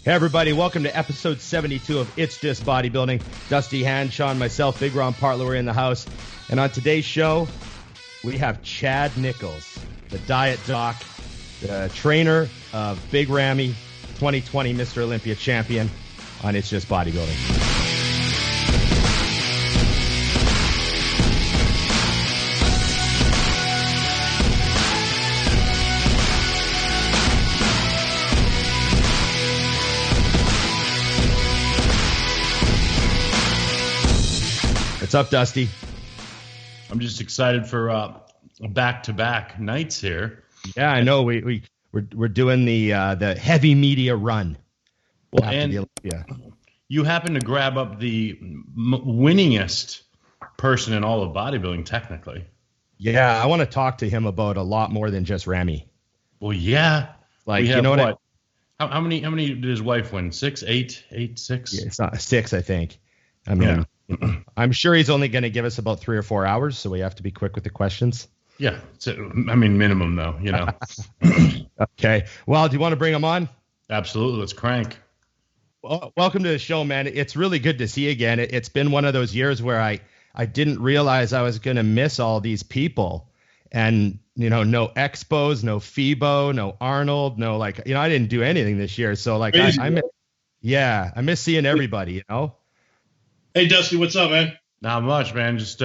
Hey everybody, welcome to episode 72 of It's Just Bodybuilding. Dusty Hanshaw, myself, Big Ron Partler, we're in the house. And on today's show, we have Chad Nicholls, the diet doc, the trainer of Big Ramy, 2020 Mr. Olympia champion on It's Just Bodybuilding. What's up, Dusty? I'm just excited for back-to-back nights here. Yeah, I know. We're doing the heavy media run. Well, and you happen to grab up the winningest person in all of bodybuilding, technically. Yeah, I want to talk to him about a lot more than just Ramy. Well, yeah, like you know what? How many did his wife win? 6, 8, 6? Yeah, it's not 6, I think. I mean. Yeah. I'm sure he's only going to give us about 3 or 4 hours, so we have to be quick with the questions. Yeah. I mean, minimum, though, you know. Okay. Well, do you want to bring him on? Absolutely. Let's crank. Well, welcome to the show, man. It's really good to see you again. It's been one of those years where I didn't realize I was going to miss all these people. And, you know, no Expos, no FIBO, no Arnold, no, like, you know, I didn't do anything this year. So, like, I miss seeing everybody, you know. Hey, Dusty, what's up, man? Not much, man. Just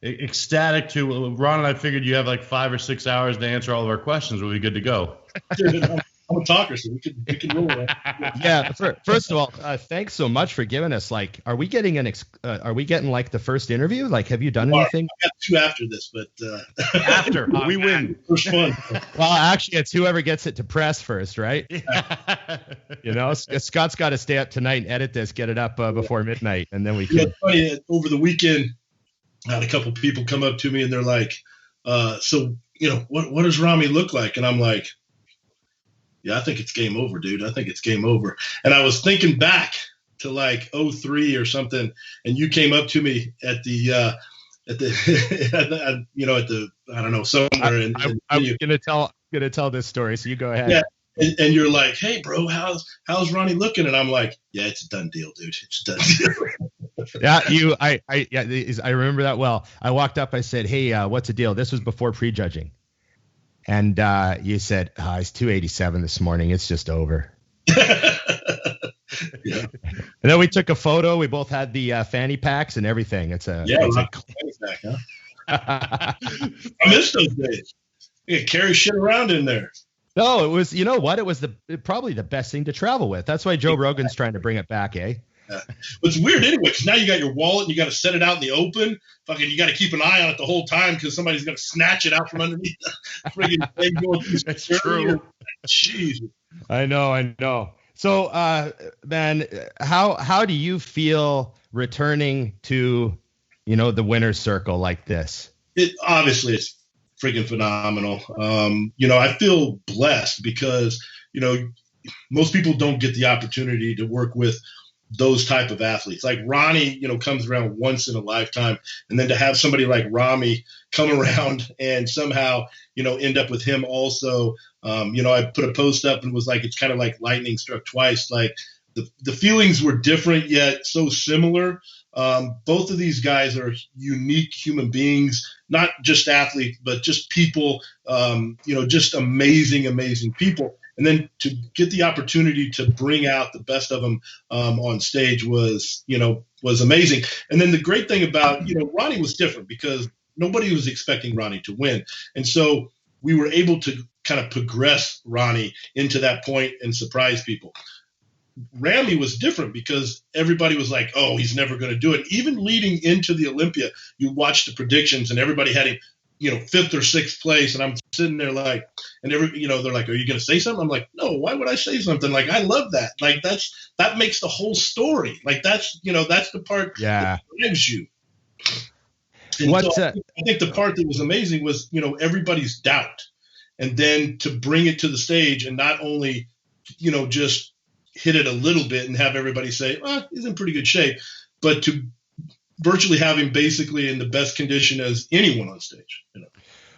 ecstatic to Ron and I figured you have like 5 or 6 hours to answer all of our questions. We'll be good to go. Dude, I'm a talker, so we can roll that. Yeah. First of all, thanks so much for giving us. Like, are we getting like the first interview? Like, have you done anything? I got 2 after this, but after we win, first one. Well, actually, it's whoever gets it to press first, right? Yeah. You know, Scott's got to stay up tonight and edit this, get it up before midnight, and then we can. Yeah, funny, over the weekend, I had a couple people come up to me and they're like, "So, you know, what does Ramy look like?" And I'm like, yeah, I think it's game over, dude. I think it's game over. And I was thinking back to like 03 or something, and you came up to me at the I don't know, somewhere. I'm gonna tell this story, so you go ahead. Yeah, and you're like, hey, bro, how's Ronnie looking? And I'm like, yeah, it's a done deal, dude. It's a done deal. Yeah, I remember that well. I walked up, I said, hey, what's the deal? This was before prejudging. And you said, it's 287 this morning. It's just over. Yeah. And then we took a photo. We both had the fanny packs and everything. It's a fanny pack, huh? I miss those days. You could carry shit around in there. No, it was, you know what? It was probably the best thing to travel with. That's why Joe Rogan's trying to bring it back, eh? It's weird anyway, because now you got your wallet and you got to set it out in the open. Fucking, you got to keep an eye on it the whole time because somebody's going to snatch it out from underneath the friggin' thing going through. That's true. Jeez. I know. So, man, how do you feel returning to, you know, the winner's circle like this? Obviously, it's freaking phenomenal. You know, I feel blessed because, you know, most people don't get the opportunity to work with those type of athletes. Like Ronnie, you know, comes around once in a lifetime, and then to have somebody like Ramy come around and somehow, you know, end up with him also. You know, I put a post up and was like, it's kind of like lightning struck twice. Like the feelings were different yet so similar. Both of these guys are unique human beings, not just athletes, but just people, you know, just amazing people. And then to get the opportunity to bring out the best of them on stage was amazing. And then the great thing about, you know, Ronnie was different because nobody was expecting Ronnie to win. And so we were able to kind of progress Ronnie into that point and surprise people. Ramy was different because everybody was like, oh, he's never going to do it. Even leading into the Olympia, you watch the predictions and everybody had him, you know, 5th or 6th place. And I'm sitting there like, and you know, they're like, are you going to say something? I'm like, no, why would I say something? Like, I love that. Like, that makes the whole story. Like, that's, you know, that's the part that drives you. And I think the part that was amazing was, you know, everybody's doubt. And then to bring it to the stage and not only, you know, just hit it a little bit and have everybody say, he's in pretty good shape, but to virtually have him basically in the best condition as anyone on stage. You know,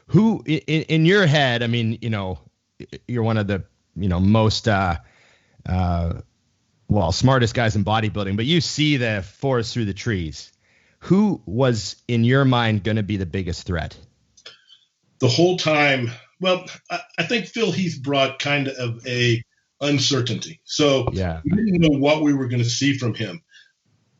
who in your head? I mean, you know, you're one of the, you know, most well, smartest guys in bodybuilding, but you see the forest through the trees. Who was, in your mind, going to be the biggest threat? The whole time, well, I think Phil Heath brought kind of a uncertainty. So yeah, we didn't know what we were going to see from him.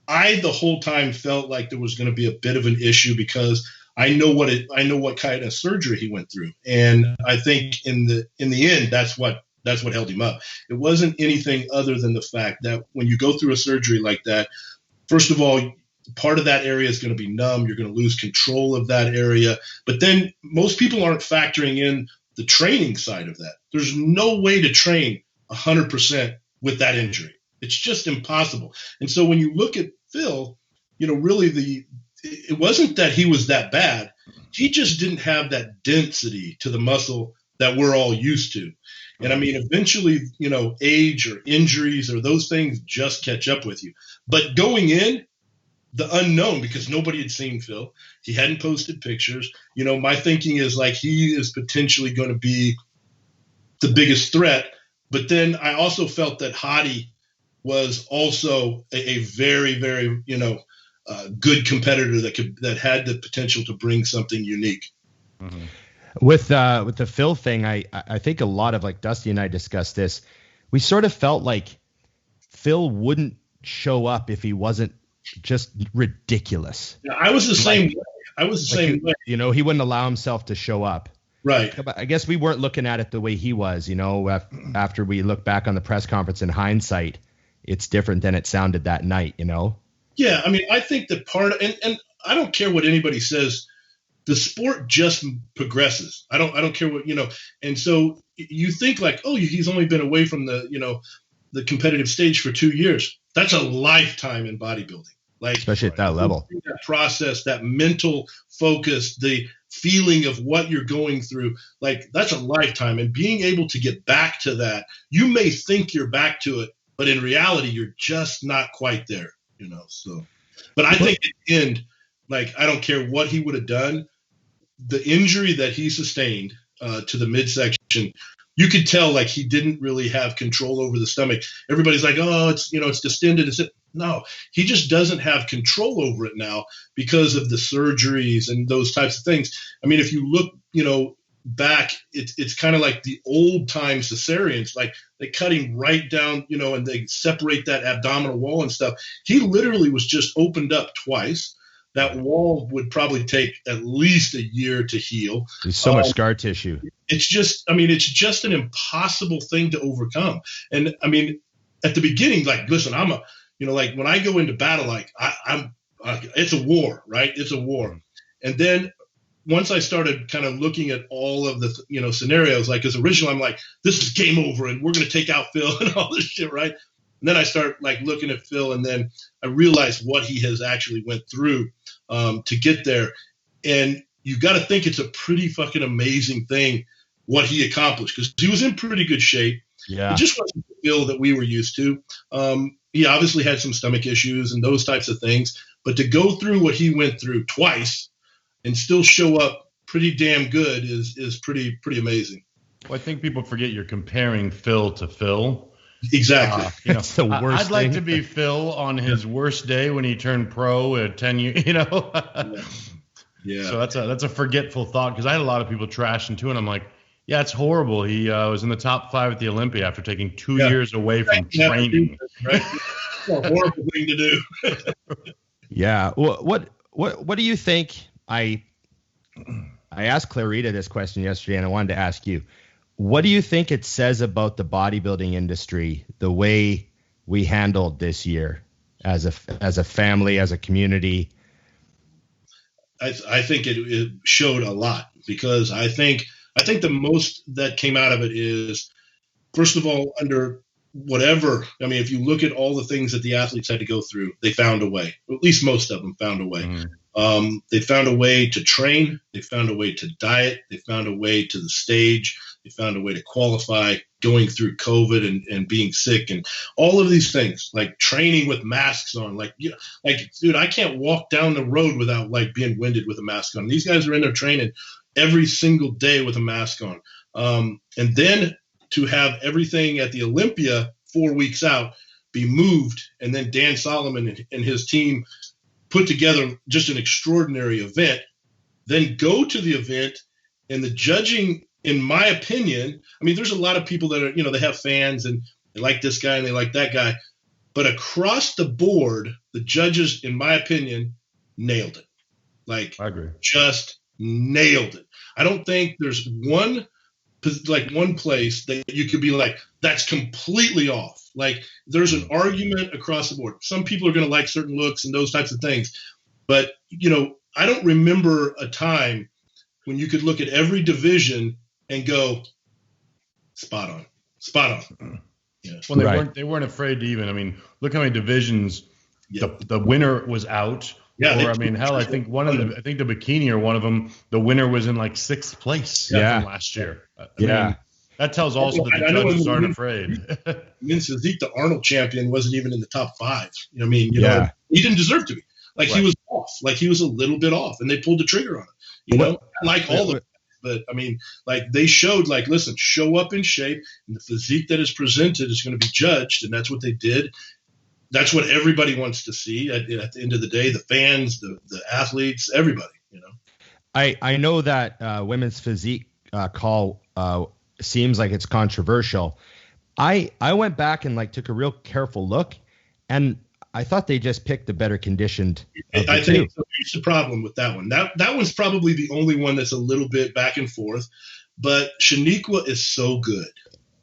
I the whole time felt like there was going to be a bit of an issue because I know what kind of surgery he went through, and I think in the end that's what held him up. It wasn't anything other than the fact that when you go through a surgery like that, first of all, part of that area is going to be numb. You're going to lose control of that area. But then most people aren't factoring in the training side of that. There's no way to train 100% with that injury. It's just impossible. And so when you look at Phil, really it wasn't that he was that bad. He just didn't have that density to the muscle that we're all used to. And I mean, eventually, age or injuries or those things just catch up with you. But going in, the unknown, because nobody had seen Phil, he hadn't posted pictures. My thinking is like he is potentially going to be the biggest threat. But then I also felt that Hadi was also a very, very, good competitor that had the potential to bring something unique. Mm-hmm. With the Phil thing, I think a lot of, like Dusty and I discussed this, we sort of felt like Phil wouldn't show up if he wasn't just ridiculous. Yeah, I was the same way. I was the same way. He wouldn't allow himself to show up. Right. I guess we weren't looking at it the way he was, after we look back on the press conference in hindsight, it's different than it sounded that night, Yeah, I mean, I think that and I don't care what anybody says, the sport just progresses. I don't care what, and so you think like, oh, he's only been away from the competitive stage for 2 years. That's a lifetime in bodybuilding. Like, especially at that level. That process, that mental focus, the feeling of what you're going through, like that's a lifetime. And being able to get back to that, you may think you're back to it, but in reality, you're just not quite there, so. But I think at the end, like, I don't care what he would have done, the injury that he sustained to the midsection, you could tell like he didn't really have control over the stomach. Everybody's like, oh, it's distended. No, he just doesn't have control over it now because of the surgeries and those types of things. I mean, if you look, back, it's kind of like the old time cesareans, like they cut him right down, and they separate that abdominal wall and stuff. He literally was just opened up twice. That wall would probably take at least a year to heal. There's so much scar tissue. It's just an impossible thing to overcome. And I mean, at the beginning, like, listen, like when I go into battle, like it's a war, right? It's a war. And then once I started kind of looking at all of the, scenarios, like, because originally I'm like, this is game over and we're going to take out Phil and all this shit, right? And then I start like looking at Phil, and then I realize what he has actually went through to get there. And you got to think it's a pretty fucking amazing thing what he accomplished, because he was in pretty good shape. Yeah. It just wasn't the Phil that we were used to. He obviously had some stomach issues and those types of things, but to go through what he went through twice and still show up pretty damn good is pretty amazing. Well, I think people forget you're comparing Phil to Phil. Exactly. That's the worst I'd like to be Phil on his worst day when he turned pro at 10 years, Yeah. So that's a forgetful thought, because I had a lot of people trashing too, and I'm like, yeah, it's horrible. He was in the top 5 at the Olympia after taking 2 years away from training. Right? It's a horrible thing to do. Yeah. Well, what do you think? I asked Clarita this question yesterday, and I wanted to ask you. What do you think it says about the bodybuilding industry, the way we handled this year as a family, as a community? I think it showed a lot, because I think the most that came out of it is, first of all, under whatever, I mean, if you look at all the things that the athletes had to go through, they found a way. Or at least most of them found a way. Mm-hmm. They found a way to train. They found a way to diet. They found a way to the stage. They found a way to qualify, going through COVID and being sick and all of these things, like training with masks on. Like, dude, I can't walk down the road without like being winded with a mask on. These guys are in there training every single day with a mask on. And then to have everything at the Olympia 4 weeks out be moved, and then Dan Solomon and his team put together just an extraordinary event, then go to the event, and the judging, in my opinion, I mean, there's a lot of people that are, they have fans and they like this guy and they like that guy, but across the board, the judges, in my opinion, nailed it. Like, I agree. Just nailed it. I don't think there's one place that you could be like, that's completely off. Like, there's an argument across the board. Some people are going to like certain looks and those types of things. But, I don't remember a time when you could look at every division and go, spot on. Yeah. Well, they weren't afraid to even. I mean, look how many divisions the winner was out. Yeah. Or I mean, hell, I think the bikini or one of them, the winner was in like 6th place from last year. I mean, that tells also that the judges aren't afraid. In Physique, the Arnold champion wasn't even in the top 5. He didn't deserve to be. Like, he was off. Like, he was a little bit off, and they pulled the trigger on it. Like all of it. But, I mean, like, they showed, like, listen, show up in shape, and the physique that is presented is going to be judged, and that's what they did. That's what everybody wants to see at the end of the day, the fans, the athletes, everybody, I know that women's physique call seems like it's controversial. I went back and took a real careful look, and I thought they just picked the better conditioned. I think so. Here's the problem with that one. That one's probably the only one that's a little bit back and forth, but Shaniqua is so good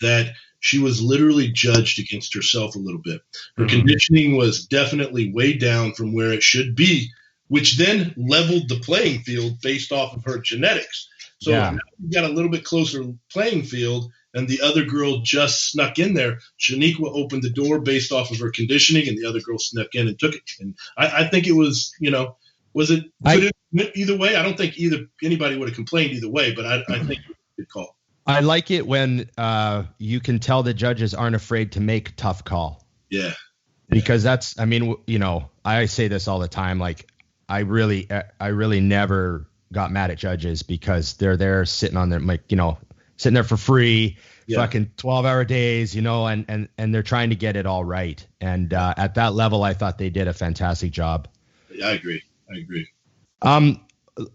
that she was literally judged against herself a little bit. Her conditioning was definitely way down from where it should be, which then leveled the playing field based off of her genetics. So now we got a little bit closer playing field, and the other girl just snuck in there. Shaniqua opened the door based off of her conditioning, and the other girl snuck in and took it. And I think it was, was it either way? I don't think anybody would have complained either way, but I think it was a good call. I like it when you can tell the judges aren't afraid to make a tough call. Yeah. Because that's, I mean, I say this all the time. Like, I really never got mad at judges because they're there sitting on their, sitting there for free, fucking 12-hour days, and they're trying to get it all right. And at that level, I thought they did a fantastic job. I agree.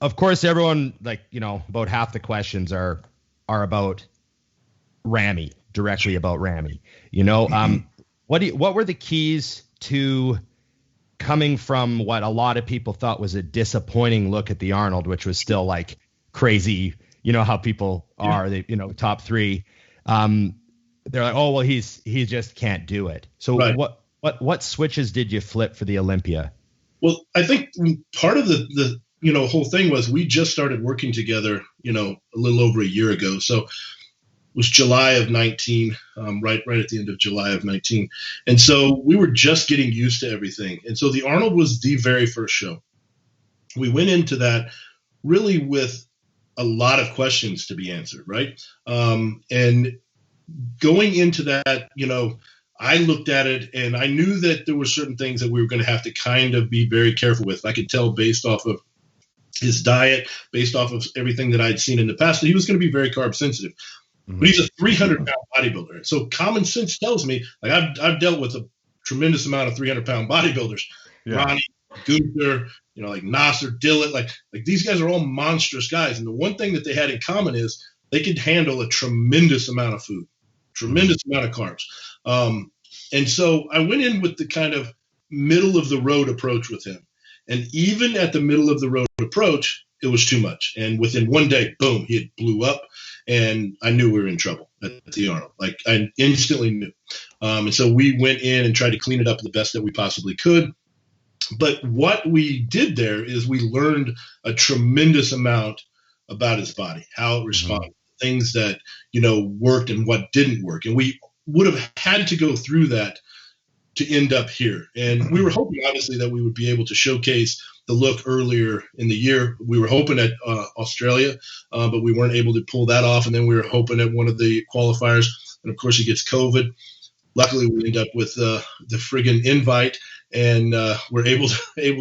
Of course, everyone, about half the questions are about Ramy, directly about Ramy. What were the keys to coming from what a lot of people thought was a disappointing look at the Arnold, which was still like crazy, how people are, they, top 3. They're like, oh, well, he just can't do it. So what switches did you flip for the Olympia? Well, I think part of the whole thing was we just started working together, a little over a year ago. So it was July of 19, right at the end of July of 19. And so we were just getting used to everything. And so the Arnold was the very first show. We went into that really with a lot of questions to be answered, right? And going into that, I looked at it and I knew that there were certain things that we were going to have to kind of be very careful with. I could tell based off of his diet, based off of everything that I'd seen in the past, that he was going to be very carb sensitive. But he's a 300-pound bodybuilder. So common sense tells me, like, I've dealt with a tremendous amount of 300-pound bodybuilders. Ronnie, Gunther, like Nasser, Dillon, like these guys are all monstrous guys. And the one thing that they had in common is they could handle a tremendous amount of food, tremendous amount of carbs. And so I went in with the kind of middle of the road approach with him. And even at the middle of the road approach, it was too much. And within one day, boom, he had blew up. And I knew we were in trouble at the Arnold. Like, I instantly knew. And so we went in and tried to clean it up the best that we possibly could. But what we did there is we learned a tremendous amount about his body, how it responded, things that, worked and what didn't work. And we would have had to go through that to end up here. And we were hoping, obviously, that we would be able to showcase the look earlier in the year. We were hoping at Australia, but we weren't able to pull that off. And then we were hoping at one of the qualifiers. And, of course, he gets COVID. Luckily, we end up with the friggin' invite, and we're able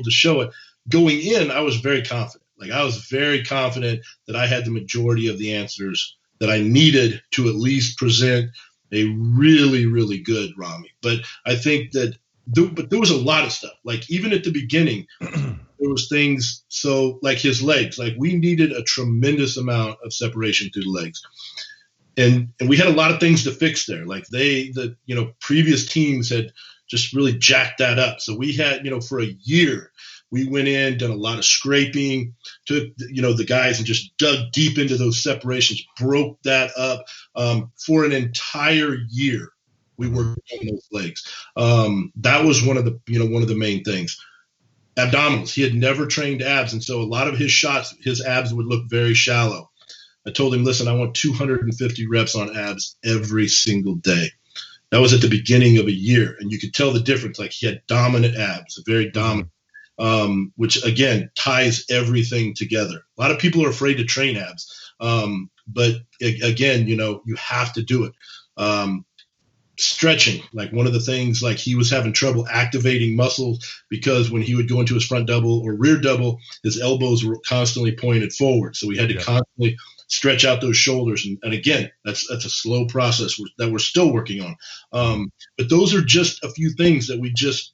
to show it. Going in, I was very confident. Like, I was very confident that I had the majority of the answers that I needed to at least present a really, really good Ramy. But I think that there was a lot of stuff. Like even at the beginning, there was things. So like his legs, like we needed a tremendous amount of separation through the legs. And we had a lot of things to fix there. Like previous teams had just really jacked that up. So we had, for a year, we went in, done a lot of scraping, took, the guys and just dug deep into those separations, broke that up. For an entire year, we worked on those legs. That was one of the main things. Abdominals. He had never trained abs. And so a lot of his shots, his abs would look very shallow. I told him, listen, I want 250 reps on abs every single day. That was at the beginning of a year. And you could tell the difference. Like he had dominant abs, very dominant, which again ties everything together. A lot of people are afraid to train abs. But again, you have to do it. Stretching, like one of the things, like he was having trouble activating muscles because when he would go into his front double or rear double, his elbows were constantly pointed forward. So we had to constantly stretch out those shoulders. And again, that's a slow process that we're still working on. But those are just a few things that we just,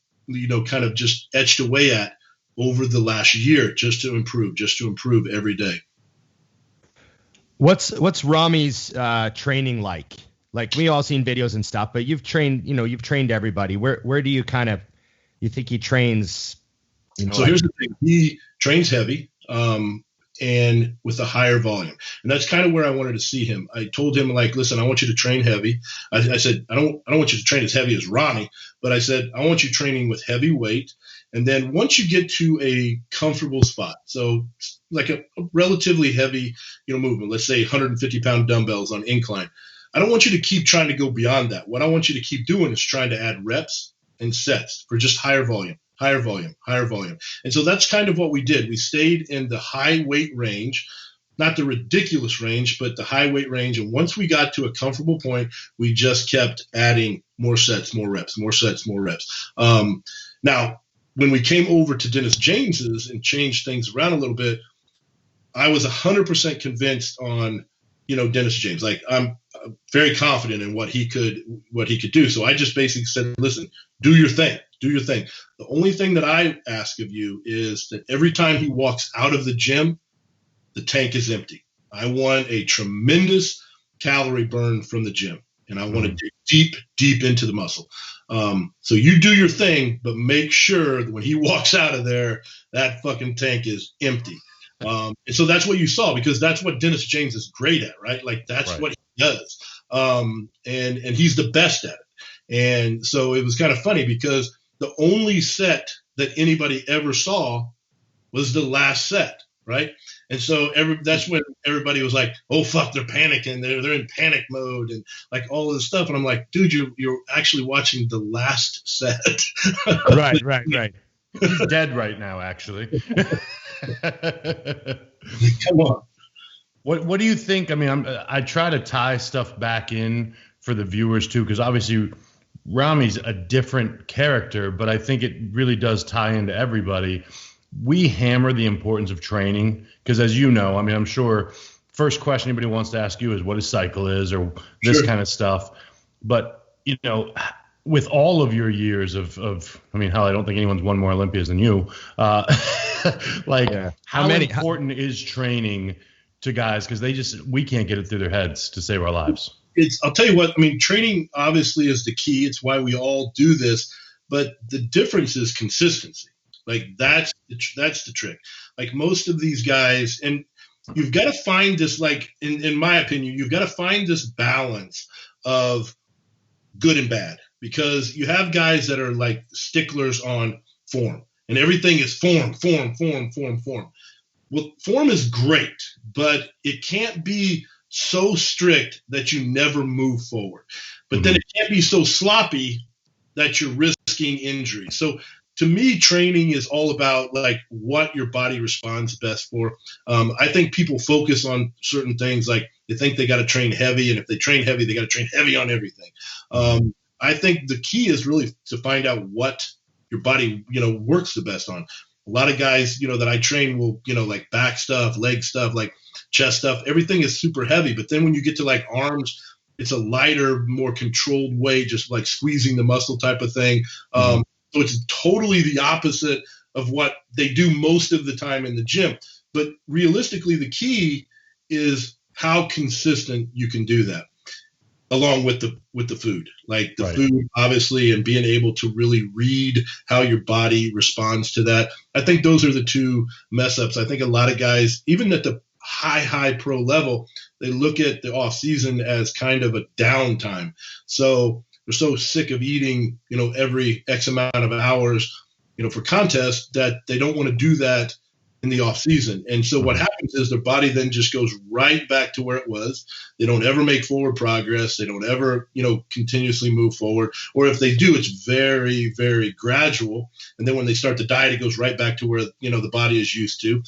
kind of just etched away at over the last year just to improve every day. What's Ramy's training like? Like we all seen videos and stuff, but you've trained everybody. Where do you you think he trains? So here's the thing. He trains heavy. And with a higher volume. And that's kind of where I wanted to see him. I told him, like, listen, I want you to train heavy. I said, I don't want you to train as heavy as Ramy, but I said, I want you training with heavy weight. And then once you get to a comfortable spot, so like a relatively heavy, movement, let's say 150-pound dumbbells on incline, I don't want you to keep trying to go beyond that. What I want you to keep doing is trying to add reps and sets for just higher volume. And so that's kind of what we did. We stayed in the high weight range, not the ridiculous range, but the high weight range. And once we got to a comfortable point, we just kept adding more sets, more reps, more sets, more reps. Now, when we came over to Dennis James's and changed things around a little bit, I was 100% convinced on, Dennis James. Like I'm very confident in what he could do. So I just basically said, listen, do your thing. The only thing that I ask of you is that every time he walks out of the gym, the tank is empty. I want a tremendous calorie burn from the gym, and I want to dig deep into the muscle. So you do your thing, but make sure that when he walks out of there, that fucking tank is empty. And so that's what you saw, because that's what Dennis James is great at, right? Like that's what he does. And he's the best at it. And so it was kind of funny because the only set that anybody ever saw was the last set, right? And so that's when everybody was like, "Oh fuck, they're panicking. They're in panic mode and like all of this stuff." And I'm like, "Dude, you're actually watching the last set." Right. He's dead right now, actually. Come on. What do you think? I mean, I try to tie stuff back in for the viewers too, because obviously Ramy's a different character, but I think it really does tie into everybody. We hammer the importance of training because, as you know, I mean, I'm sure first question anybody wants to ask you is what a cycle is or this kind of stuff. But, with all of your years of I mean, hell, I don't think anyone's won more Olympias than you. How important is training to guys? Because we can't get it through their heads to save our lives. I'll tell you what, I mean, training obviously is the key. It's why we all do this, but the difference is consistency. Like that's the trick. Like most of these guys, and you've got to find this, like, in my opinion, you've got to find this balance of good and bad, because you have guys that are like sticklers on form and everything is form. Well, form is great, but it can't be so strict that you never move forward. But then it can't be so sloppy that you're risking injury. So to me, training is all about like what your body responds best for. I think people focus on certain things, like they think they got to train heavy, and if they train heavy, they got to train heavy on everything. I think the key is really to find out what your body, works the best on. A lot of guys, that I train will, like back stuff, leg stuff, like chest stuff, everything is super heavy. But then when you get to like arms, it's a lighter, more controlled way, just like squeezing the muscle type of thing. So it's totally the opposite of what they do most of the time in the gym. But realistically, the key is how consistent you can do that, along with the food, like the food, obviously, and being able to really read how your body responds to that. I think those are the two mess ups. I think a lot of guys, even at the high pro level, they look at the off season as kind of a downtime. So they're so sick of eating, every X amount of hours, for contests, that they don't want to do that in the off season. And so what happens is their body then just goes right back to where it was. They don't ever make forward progress. They don't ever, continuously move forward. Or if they do, it's very, very gradual. And then when they start the diet, it goes right back to where, the body is used to.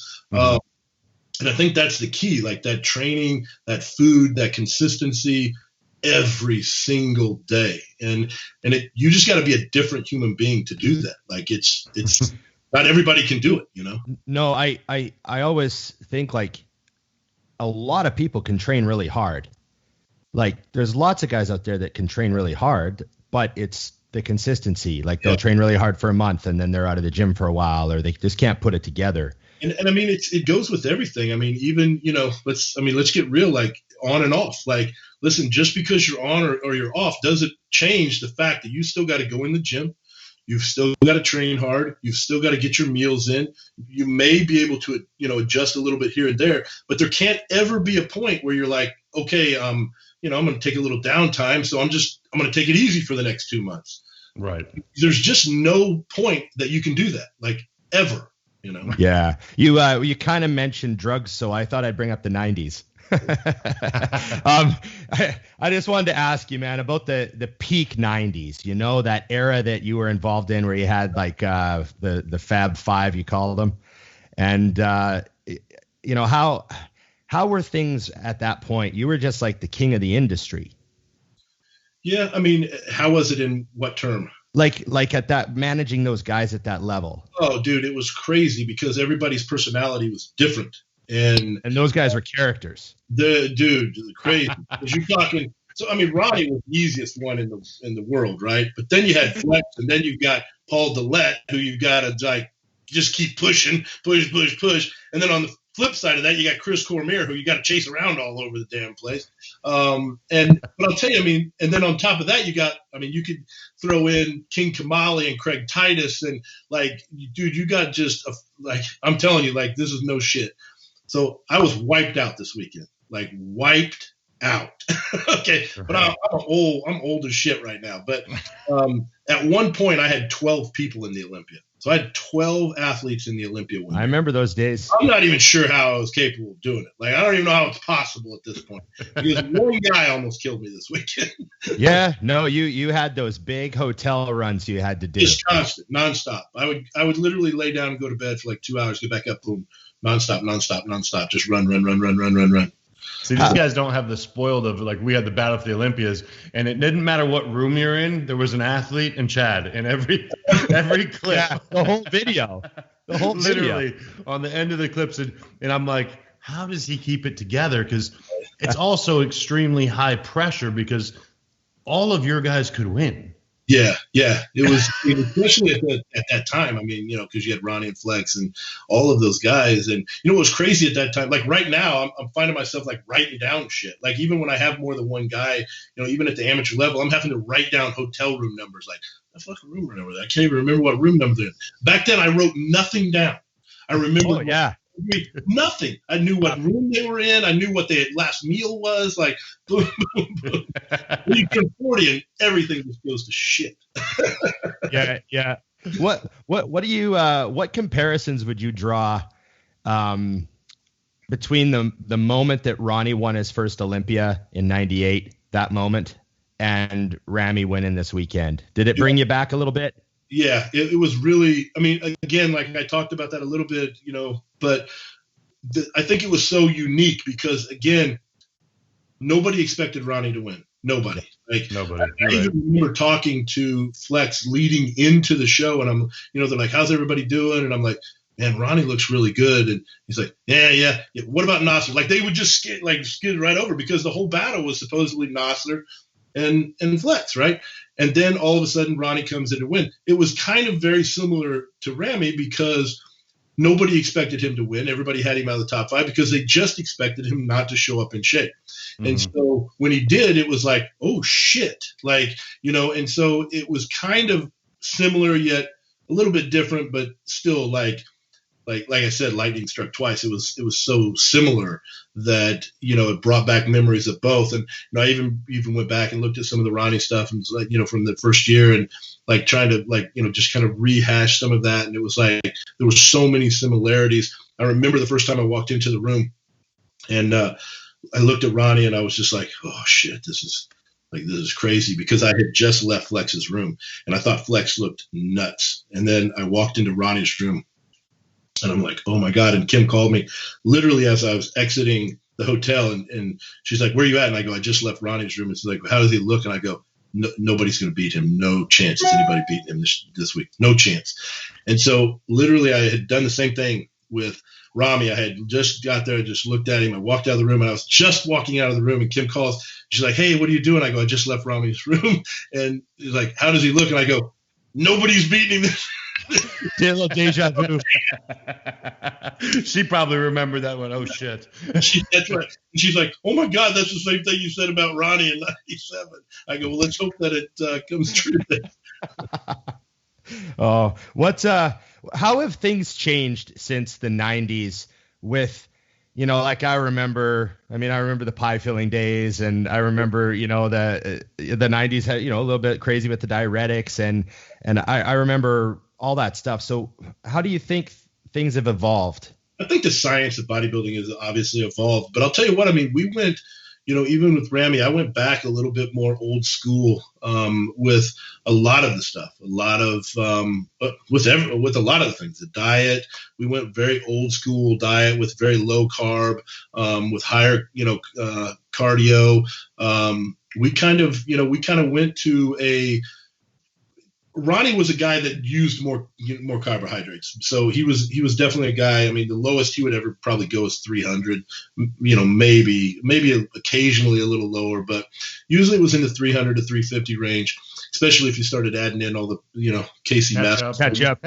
And I think that's the key, like that training, that food, that consistency every single day. And you just got to be a different human being to do that. Like it's not everybody can do it, No, I always think like a lot of people can train really hard. Like there's lots of guys out there that can train really hard, but it's the consistency. Like they'll train really hard for a month and then they're out of the gym for a while, or they just can't put it together. And I mean, it goes with everything. I mean, even, let's get real, like on and off. Like, listen, just because you're on or you're off doesn't change the fact that you still got to go in the gym. You've still got to train hard. You've still got to get your meals in. You may be able to, adjust a little bit here and there, but there can't ever be a point where you're like, okay, I'm going to take a little downtime. So I'm going to take it easy for the next 2 months. Right. There's just no point that you can do that, like ever. Yeah. You kind of mentioned drugs, so I thought I'd bring up the 90s. I just wanted to ask you, man, about the peak 90s, that era that you were involved in where you had like the Fab Five, you call them. And, how were things at that point? You were just like the king of the industry. Yeah. I mean, how was it in what term? Like at that, managing those guys at that level. Oh, dude, it was crazy because everybody's personality was different. And those guys were characters. Crazy. Because you're talking. So I mean, Ronnie was the easiest one in the world, right? But then you had Flex, and then you've got Paul Dillette, who you've got to like just keep pushing, push. And then on the flip side of that, you got Chris Cormier, who you got to chase around all over the damn place. But I'll tell you, I mean, and then on top of that, you could throw in King Kamali and Craig Titus, and like, dude, you got just I'm telling you, like, this is no shit. So I was wiped out this weekend, like wiped out. Okay. But I'm old as shit right now. But at one point I had 12 people in the Olympia. So I had 12 athletes in the Olympia window. I remember those days. I'm not even sure how I was capable of doing it. Like, I don't even know how it's possible at this point. Because one guy almost killed me this weekend. Yeah. No, you had those big hotel runs you had to do. Just constant, nonstop. I would literally lay down and go to bed for like 2 hours, get back up, boom, nonstop. Just run. See, these guys don't have the spoiled of, like, we had the battle for the Olympias, and it didn't matter what room you're in. There was an athlete and Chad in every clip. Yeah, the whole video. Literally on the end of the clips. And I'm like, how does he keep it together? Because it's also extremely high pressure because all of your guys could win. Yeah. It was, especially at that time. I mean, because you had Ronnie and Flex and all of those guys. And, it was crazy at that time. Like right now, I'm finding myself like writing down shit. Like even when I have more than one guy, even at the amateur level, I'm having to write down hotel room numbers. Like, the fucking room number. I can't even remember what room number they're in. Back then, I wrote nothing down. I remember nothing. I knew what room they were in. I knew what their last meal was. Like, boom. You turn 40 and everything just goes to shit. Yeah. What do you what comparisons would you draw between the moment that Ronnie won his first Olympia in '98, that moment, and Ramy winning this weekend? Did it bring you back a little bit? Yeah, it was really, I mean, again, like I talked about that a little bit, but I think it was so unique because, again, nobody expected Ronnie to win. Nobody. Nobody. I even remember talking to Flex leading into the show, and I'm, they're like, how's everybody doing? And I'm like, man, Ronnie looks really good. And he's like, yeah. What about Nosler? Like they would just skid right over because the whole battle was supposedly Nosler and Flex, right? And then all of a sudden Ronnie comes in to win. It was kind of very similar to Ramy because nobody expected him to win. Everybody had him out of the top 5 because they just expected him not to show up in shape. Mm-hmm. And so when he did, it was like, oh shit. Like, and so it was kind of similar yet a little bit different, but still like I said, lightning struck twice. It was so similar that, it brought back memories of both. And, I even went back and looked at some of the Ronnie stuff and was like, from the first year and like trying to like, just kind of rehash some of that. And it was like, there were so many similarities. I remember the first time I walked into the room and I looked at Ronnie and I was just like, oh shit, this is crazy because I had just left Flex's room and I thought Flex looked nuts. And then I walked into Ronnie's room. And I'm like, oh my God. And Kim called me literally as I was exiting the hotel. And she's like, where are you at? And I go, I just left Ronnie's room. And she's like, how does he look? And I go, nobody's going to beat him. No chance is anybody beating him this week. No chance. And so literally I had done the same thing with Ramy. I had just got there. I just looked at him. I walked out of the room and I was just walking out of the room and Kim calls. She's like, hey, what are you doing? I go, I just left Ramy's room. And he's like, how does he look? And I go, nobody's beating him. Little deja vu. She probably remembered that one. Oh shit. That's right. And she's like, "Oh my God, that's the same thing you said about Ronnie in '97." I go, "Well, let's hope that it comes true." Oh, how have things changed since the '90s? With, like I remember the pie filling days, and I remember, the '90s had, a little bit crazy with the diuretics, and I remember all that stuff. So how do you think things have evolved? I think the science of bodybuilding has obviously evolved, but I'll tell you what, we went, even with Ramy, I went back a little bit more old school with a lot of the stuff, with a lot of the things, the diet. We went very old school diet with very low carb, with higher, cardio. We kind of went to Ronnie was a guy that used more carbohydrates. So he was definitely a guy. The lowest he would ever probably go is 300, maybe occasionally a little lower, but usually it was in the 300 to 350 range, especially if you started adding in all the, Casey ketchup,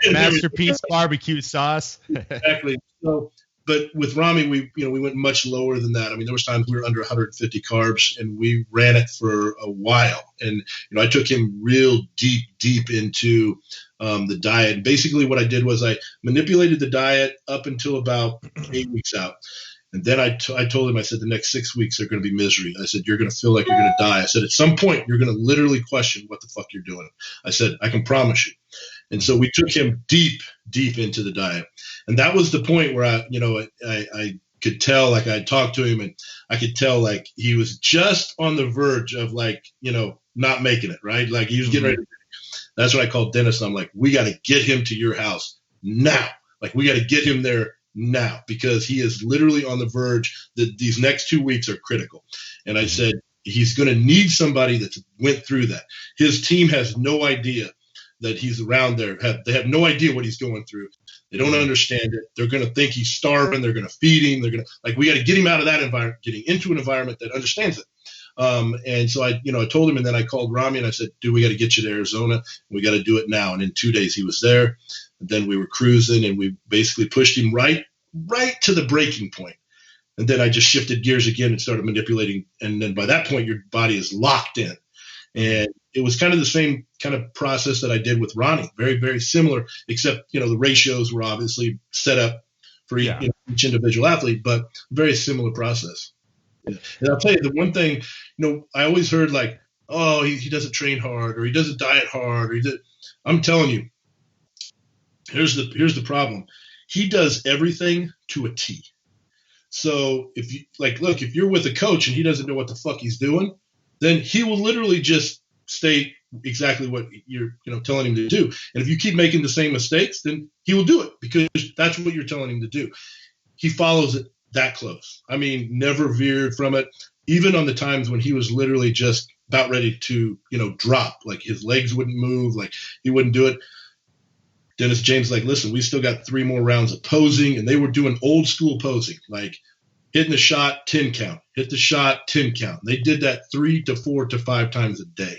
masterpiece barbecue sauce. Exactly. So, but with Ramy, we went much lower than that. There was times we were under 150 carbs, and we ran it for a while. And I took him real deep into the diet. And basically, what I did was I manipulated the diet up until about 8 weeks out, and then I told him, I said, the next 6 weeks are going to be misery. I said, you're going to feel like you're going to die. I said, at some point, you're going to literally question what the fuck you're doing. I said, I can promise you. And so we took him deep into the diet. And that was the point where I could tell, like I talked to him and I could tell like he was just on the verge of like, not making it, right? Like he was getting ready to. That's what I called Dennis. And I'm like, we got to get him to your house now. Like we got to get him there now because he is literally on the verge that these next 2 weeks are critical. And I said, he's going to need somebody that's went through that. His team has no idea that he's around there. They have no idea what he's going through. They don't understand it. They're going to think he's starving. They're going to feed him. They're going to we got to get him out of that environment, getting into an environment that understands it. And so I told him, and then I called Ramy and I said, dude, we got to get you to Arizona. We got to do it now. And in 2 days he was there. And then we were cruising and we basically pushed him right to the breaking point. And then I just shifted gears again and started manipulating. And then by that point, your body is locked in. And it was kind of the same kind of process that I did with Ronnie, very, very similar, except, the ratios were obviously set up for each individual athlete, but very similar process. And I'll tell you the one thing, I always heard like, oh, he doesn't train hard or he doesn't diet hard. I'm telling you, here's the problem. He does everything to a T. So if you look, if you're with a coach and he doesn't know what the fuck he's doing, then he will literally just state exactly what you're telling him to do. And if you keep making the same mistakes, then he will do it because that's what you're telling him to do. He follows it that close. Never veered from it, even on the times when he was literally just about ready to, drop, like his legs wouldn't move, like he wouldn't do it. Dennis James like, listen, we still got 3 more rounds of posing, and they were doing old school posing, like hitting the shot, 10 count, hit the shot, 10 count. They did that 3 to 4 to 5 times a day.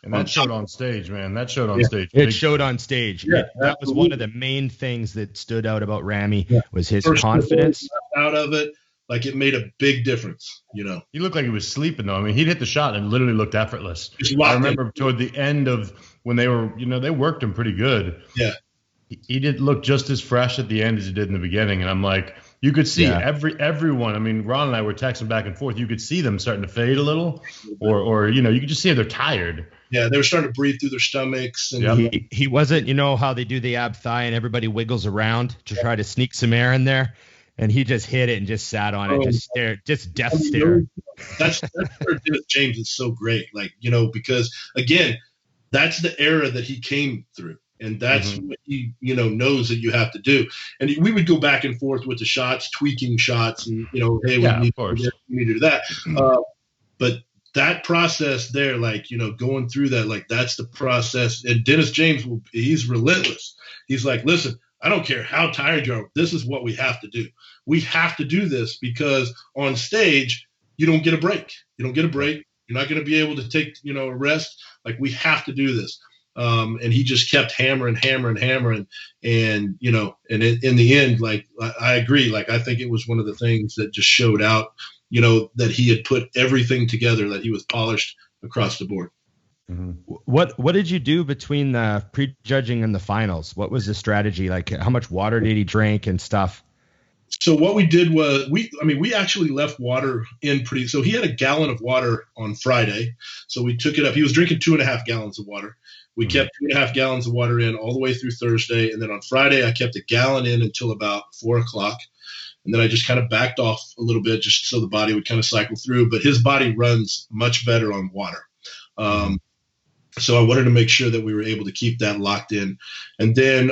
And that showed on stage, man. That showed on stage. It showed on stage. Yeah, that was one of the main things that stood out about Ramy was his First confidence. Out of it, like it made a big difference, you know. He looked like he was sleeping, though. I mean, he'd hit the shot and literally looked effortless. I remember toward the end of when they were, they worked him pretty good. Yeah. He did look just as fresh at the end as he did in the beginning. And I'm like, you could see everyone. I mean, Ron and I were texting back and forth. You could see them starting to fade a little, or you could just see they're tired. Yeah, they were starting to breathe through their stomachs. And he wasn't, how they do the ab thigh and everybody wiggles around to try to sneak some air in there. And he just hit it and just sat on it, just stared, just death stare. That's where Dennis James is so great. Like, because again, that's the era that he came through. And that's what he, knows that you have to do. And we would go back and forth with the shots, tweaking shots, and hey, we need to do that. But that process there, like going through that, like that's the process. And Dennis James, he's relentless. He's like, listen, I don't care how tired you are. This is what we have to do. We have to do this because on stage you don't get a break. You don't get a break. You're not going to be able to take a rest. Like we have to do this. And he just kept hammering, and in the end, like I agree. Like I think it was one of the things that just showed out, that he had put everything together, that he was polished across the board. Mm-hmm. What did you do between the prejudging and the finals? What was the strategy? Like how much water did he drink and stuff? So what we did was we actually left water in so he had a gallon of water on Friday. So we took it up. He was drinking 2.5 gallons of water. We kept 2.5 gallons of water in all the way through Thursday. And then on Friday, I kept a gallon in until about 4:00. And then I just kind of backed off a little bit just so the body would kind of cycle through. But his body runs much better on water. So I wanted to make sure that we were able to keep that locked in. And then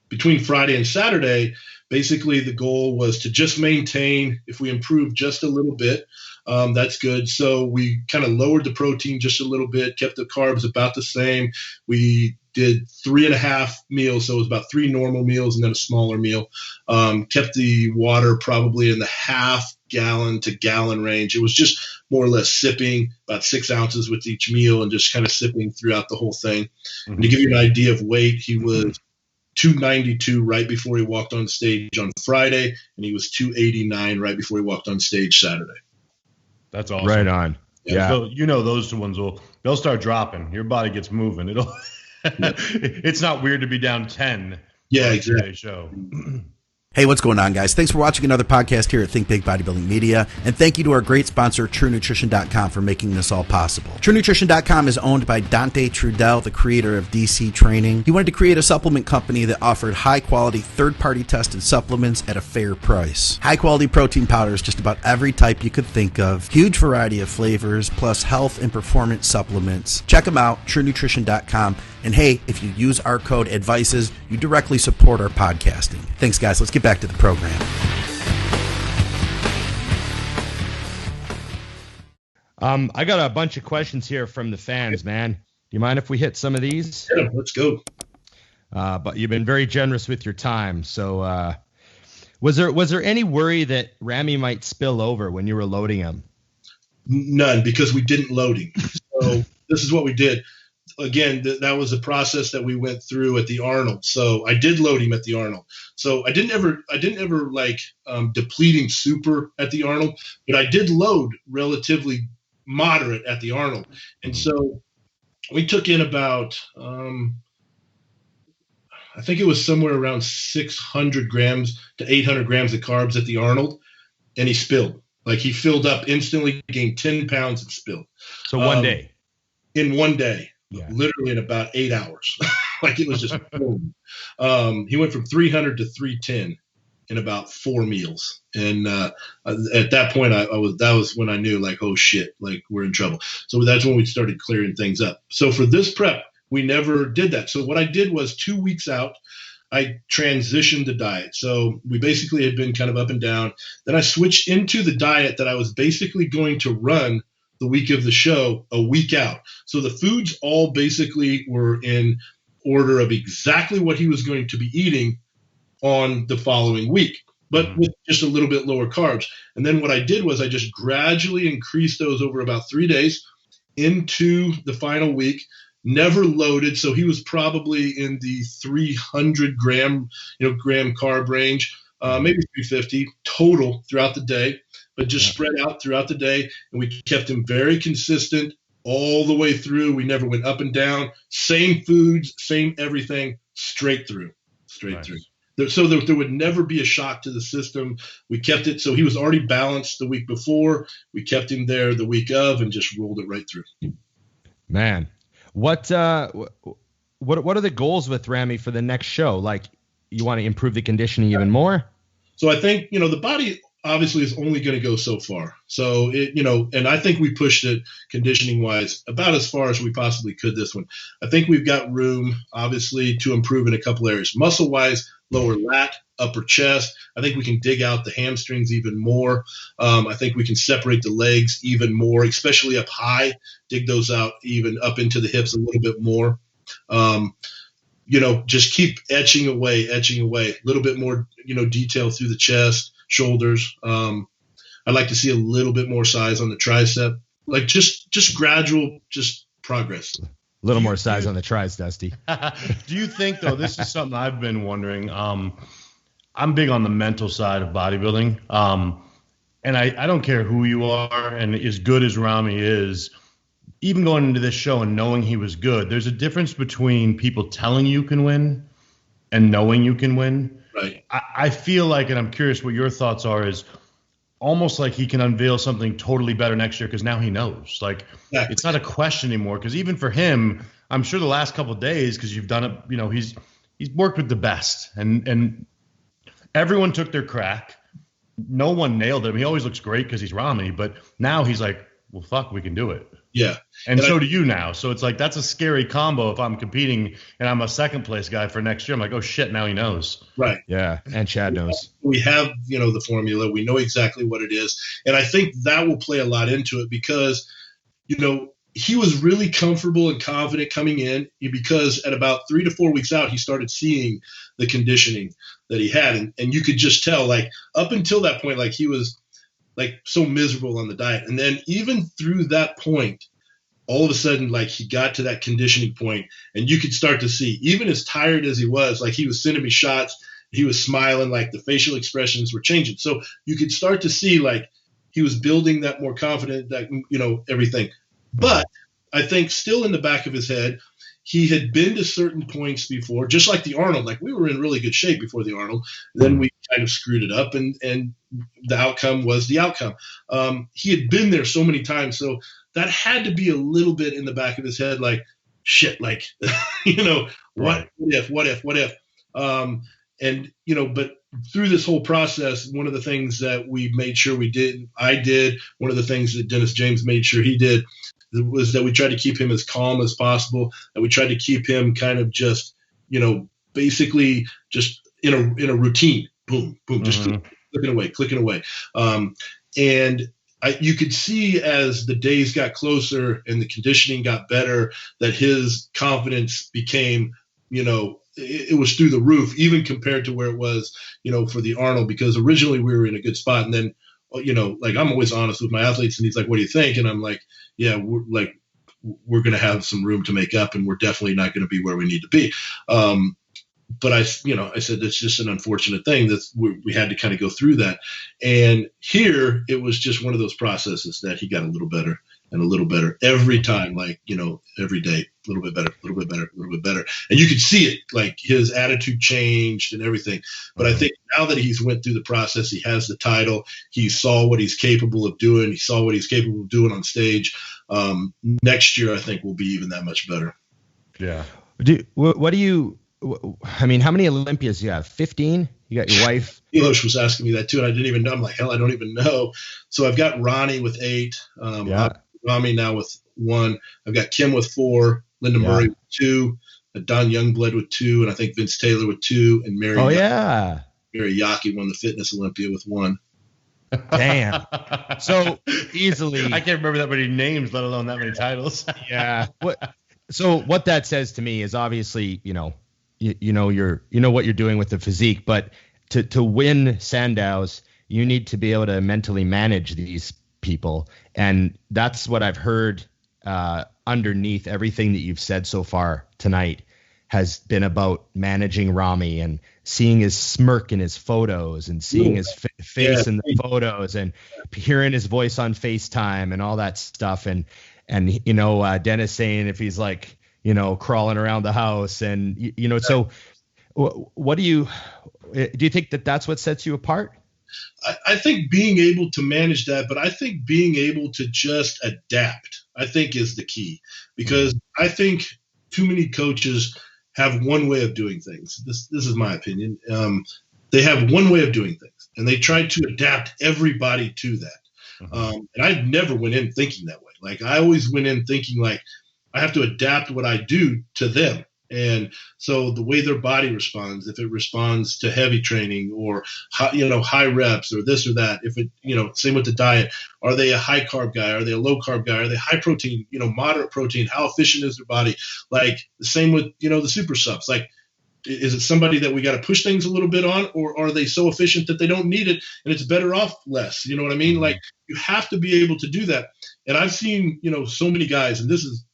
between Friday and Saturday, basically the goal was to just maintain. If we improve just a little bit, that's good. So we kind of lowered the protein just a little bit, kept the carbs about the same. We did 3.5 meals. So it was about 3 normal meals and then a smaller meal. Kept the water probably in the half gallon to gallon range. It was just more or less sipping about 6 ounces with each meal and just kind of sipping throughout the whole thing. And to give you an idea of weight, he was 292 right before he walked on stage on Friday, and he was 289 right before he walked on stage Saturday. That's awesome. Right on. Yeah. So, those ones they'll start dropping. Your body gets moving. It's not weird to be down 10. Yeah, exactly. Show. Hey, what's going on, guys? Thanks for watching another podcast here at Think Big Bodybuilding Media, and thank you to our great sponsor, TrueNutrition.com, for making this all possible. TrueNutrition.com is owned by Dante Trudell, the creator of DC Training. He wanted to create a supplement company that offered high-quality, third-party tested supplements at a fair price. High-quality protein powders, just about every type you could think of, huge variety of flavors, plus health and performance supplements. Check them out, TrueNutrition.com. And hey, if you use our code ADVICES, you directly support our podcasting. Thanks, guys. Let's get back to the program. I got a bunch of questions here from the fans, man. Do you mind if we hit some of these? Yeah, let's go. But you've been very generous with your time. So was there any worry that Ramy might spill over when you were loading him? None, because we didn't load him. So this is what we did. Again, that was a process that we went through at the Arnold. So I did load him at the Arnold. So I didn't ever like depleting super at the Arnold, but I did load relatively moderate at the Arnold. And so we took in about, I think it was somewhere around 600 grams to 800 grams of carbs at the Arnold, and he spilled. Like he filled up instantly, gained 10 pounds and spilled. So one day? In one day. Yeah. Literally in about 8 hours. Like it was just boom. He went from 300 to 310 in about 4 meals. And at that point, that was when I knew, like, oh shit, like we're in trouble. So that's when we started clearing things up. So for this prep, we never did that. So what I did was 2 weeks out, I transitioned the diet. So we basically had been kind of up and down. Then I switched into the diet that I was basically going to run the week of the show a week out. So the foods all basically were in order of exactly what he was going to be eating on the following week, but with just a little bit lower carbs. And then what I did was I just gradually increased those over about 3 days into the final week, never loaded. So he was probably in the 300 gram carb range, maybe 350 total throughout the day, but just spread out throughout the day. And we kept him very consistent all the way through. We never went up and down, same foods, same everything, straight through. So there would never be a shock to the system. We kept it so he was already balanced the week before. We kept him there the week of and just rolled it right through. Man, what are the goals with Ramy for the next show? Like, you want to improve the conditioning even more? So I think, the body obviously is only going to go so far. So and I think we pushed it conditioning wise about as far as we possibly could this one. I think we've got room obviously to improve in a couple areas. Muscle wise, lower lat, upper chest. I think we can dig out the hamstrings even more. I think we can separate the legs even more, especially up high, dig those out even up into the hips a little bit more. Just keep etching away, a little bit more, detail through the chest, shoulders. I'd like to see a little bit more size on the tricep, like just gradual, just progress. A little more size on the tris, Dusty. Do you think, though, this is something I've been wondering. I'm big on the mental side of bodybuilding. And I don't care who you are, and as good as Ramy is, even going into this show and knowing he was good, there's a difference between people telling you can win and knowing you can win. Right. I feel like, and I'm curious what your thoughts are, is almost like he can unveil something totally better next year because now he knows. Like, it's not a question anymore, because even for him, I'm sure the last couple of days, because you've done it, he's worked with the best, and everyone took their crack. No one nailed him. He always looks great because he's Ramy, but now he's like, well, fuck, we can do it. Yeah. And so do you now. So it's like, that's a scary combo if I'm competing and I'm a second place guy for next year. I'm like, oh shit, now he knows. Right. Yeah. And Chad knows. We have, the formula. We know exactly what it is. And I think that will play a lot into it because, he was really comfortable and confident coming in because at about 3 to 4 weeks out, he started seeing the conditioning that he had. And you could just tell, like, up until that point, like, he was like so miserable on the diet. And then even through that point, all of a sudden, like, he got to that conditioning point and you could start to see, even as tired as he was, like, he was sending me shots, he was smiling, like the facial expressions were changing. So you could start to see, like, he was building that more confident, that, everything. But I think still in the back of his head, he had been to certain points before, just like the Arnold. Like, we were in really good shape before the Arnold. Then we kind of screwed it up, and the outcome was the outcome. He had been there so many times, so that had to be a little bit in the back of his head, like, shit, like, what if? But through this whole process, one of the things that we made sure I did, one of the things that Dennis James made sure he did, was that we tried to keep him as calm as possible, and we tried to keep him kind of just, basically just in a routine. Boom, boom, just clicking away. And you could see as the days got closer and the conditioning got better that his confidence became, it was through the roof, even compared to where it was, for the Arnold, because originally we were in a good spot. And then, like, I'm always honest with my athletes, and he's like, what do you think? And I'm like, yeah, we're going to have some room to make up, and we're definitely not going to be where we need to be. But I said, that's just an unfortunate thing that we had to kind of go through that. And here it was just one of those processes that he got a little better and a little better every time, like, every day, a little bit better, a little bit better, a little bit better. And you could see it, like, his attitude changed and everything. But I think now that he's went through the process, he has the title, he saw what he's capable of doing, he saw what he's capable of doing on stage. Next year, I think, will be even that much better. Yeah. How many Olympias do you have? 15? You got your wife? Nicholls was asking me that too, and I didn't even know. I'm like, hell, I don't even know. So I've got Ronnie with 8. Ramy now with 1. I've got Kim with 4, Linda Murray with 2, Don Youngblood with 2, and I think Vince Taylor with 2, and Mary Yaki won the Fitness Olympia with 1. Damn. So easily. I can't remember that many names, let alone that many titles. Yeah. So what that says to me is obviously, you know what you're doing with the physique, but to win Sandows, you need to be able to mentally manage these people. And that's what I've heard underneath everything that you've said so far tonight has been about managing Ramy and seeing his smirk in his photos and seeing his face in the photos and hearing his voice on FaceTime and all that stuff. And Dennis saying if he's like, crawling around the house and, so what do you think that's what sets you apart? I think being able to manage that, but I think being able to just adapt, I think is the key, because I think too many coaches have one way of doing things. This is my opinion. They have one way of doing things and they try to adapt everybody to that. And I never went in thinking that way. Like I always went in thinking like, I have to adapt what I do to them. And so the way their body responds, if it responds to heavy training or, high reps or this or that, if it, same with the diet, are they a high carb guy? Are they a low carb guy? Are they high protein, moderate protein? How efficient is their body? Like the same with, the super subs, like, is it somebody that we got to push things a little bit on, or are they so efficient that they don't need it and it's better off less? You know what I mean? Like you have to be able to do that. And I've seen, so many guys, and this is,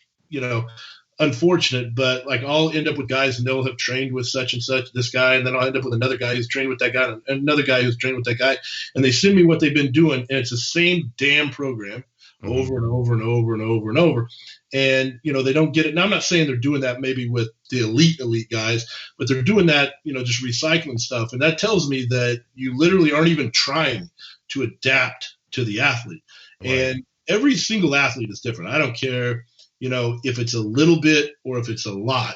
unfortunate, but like I'll end up with guys and they'll have trained with such and such, this guy, and then I'll end up with another guy who's trained with that guy and another guy who's trained with that guy. And they send me what they've been doing, and it's the same damn program over and over and over and over and over. And, they don't get it. And I'm not saying they're doing that maybe with the elite guys, but they're doing that, just recycling stuff. And that tells me that you literally aren't even trying to adapt to the athlete. Right. And every single athlete is different. I don't care, if it's a little bit or if it's a lot.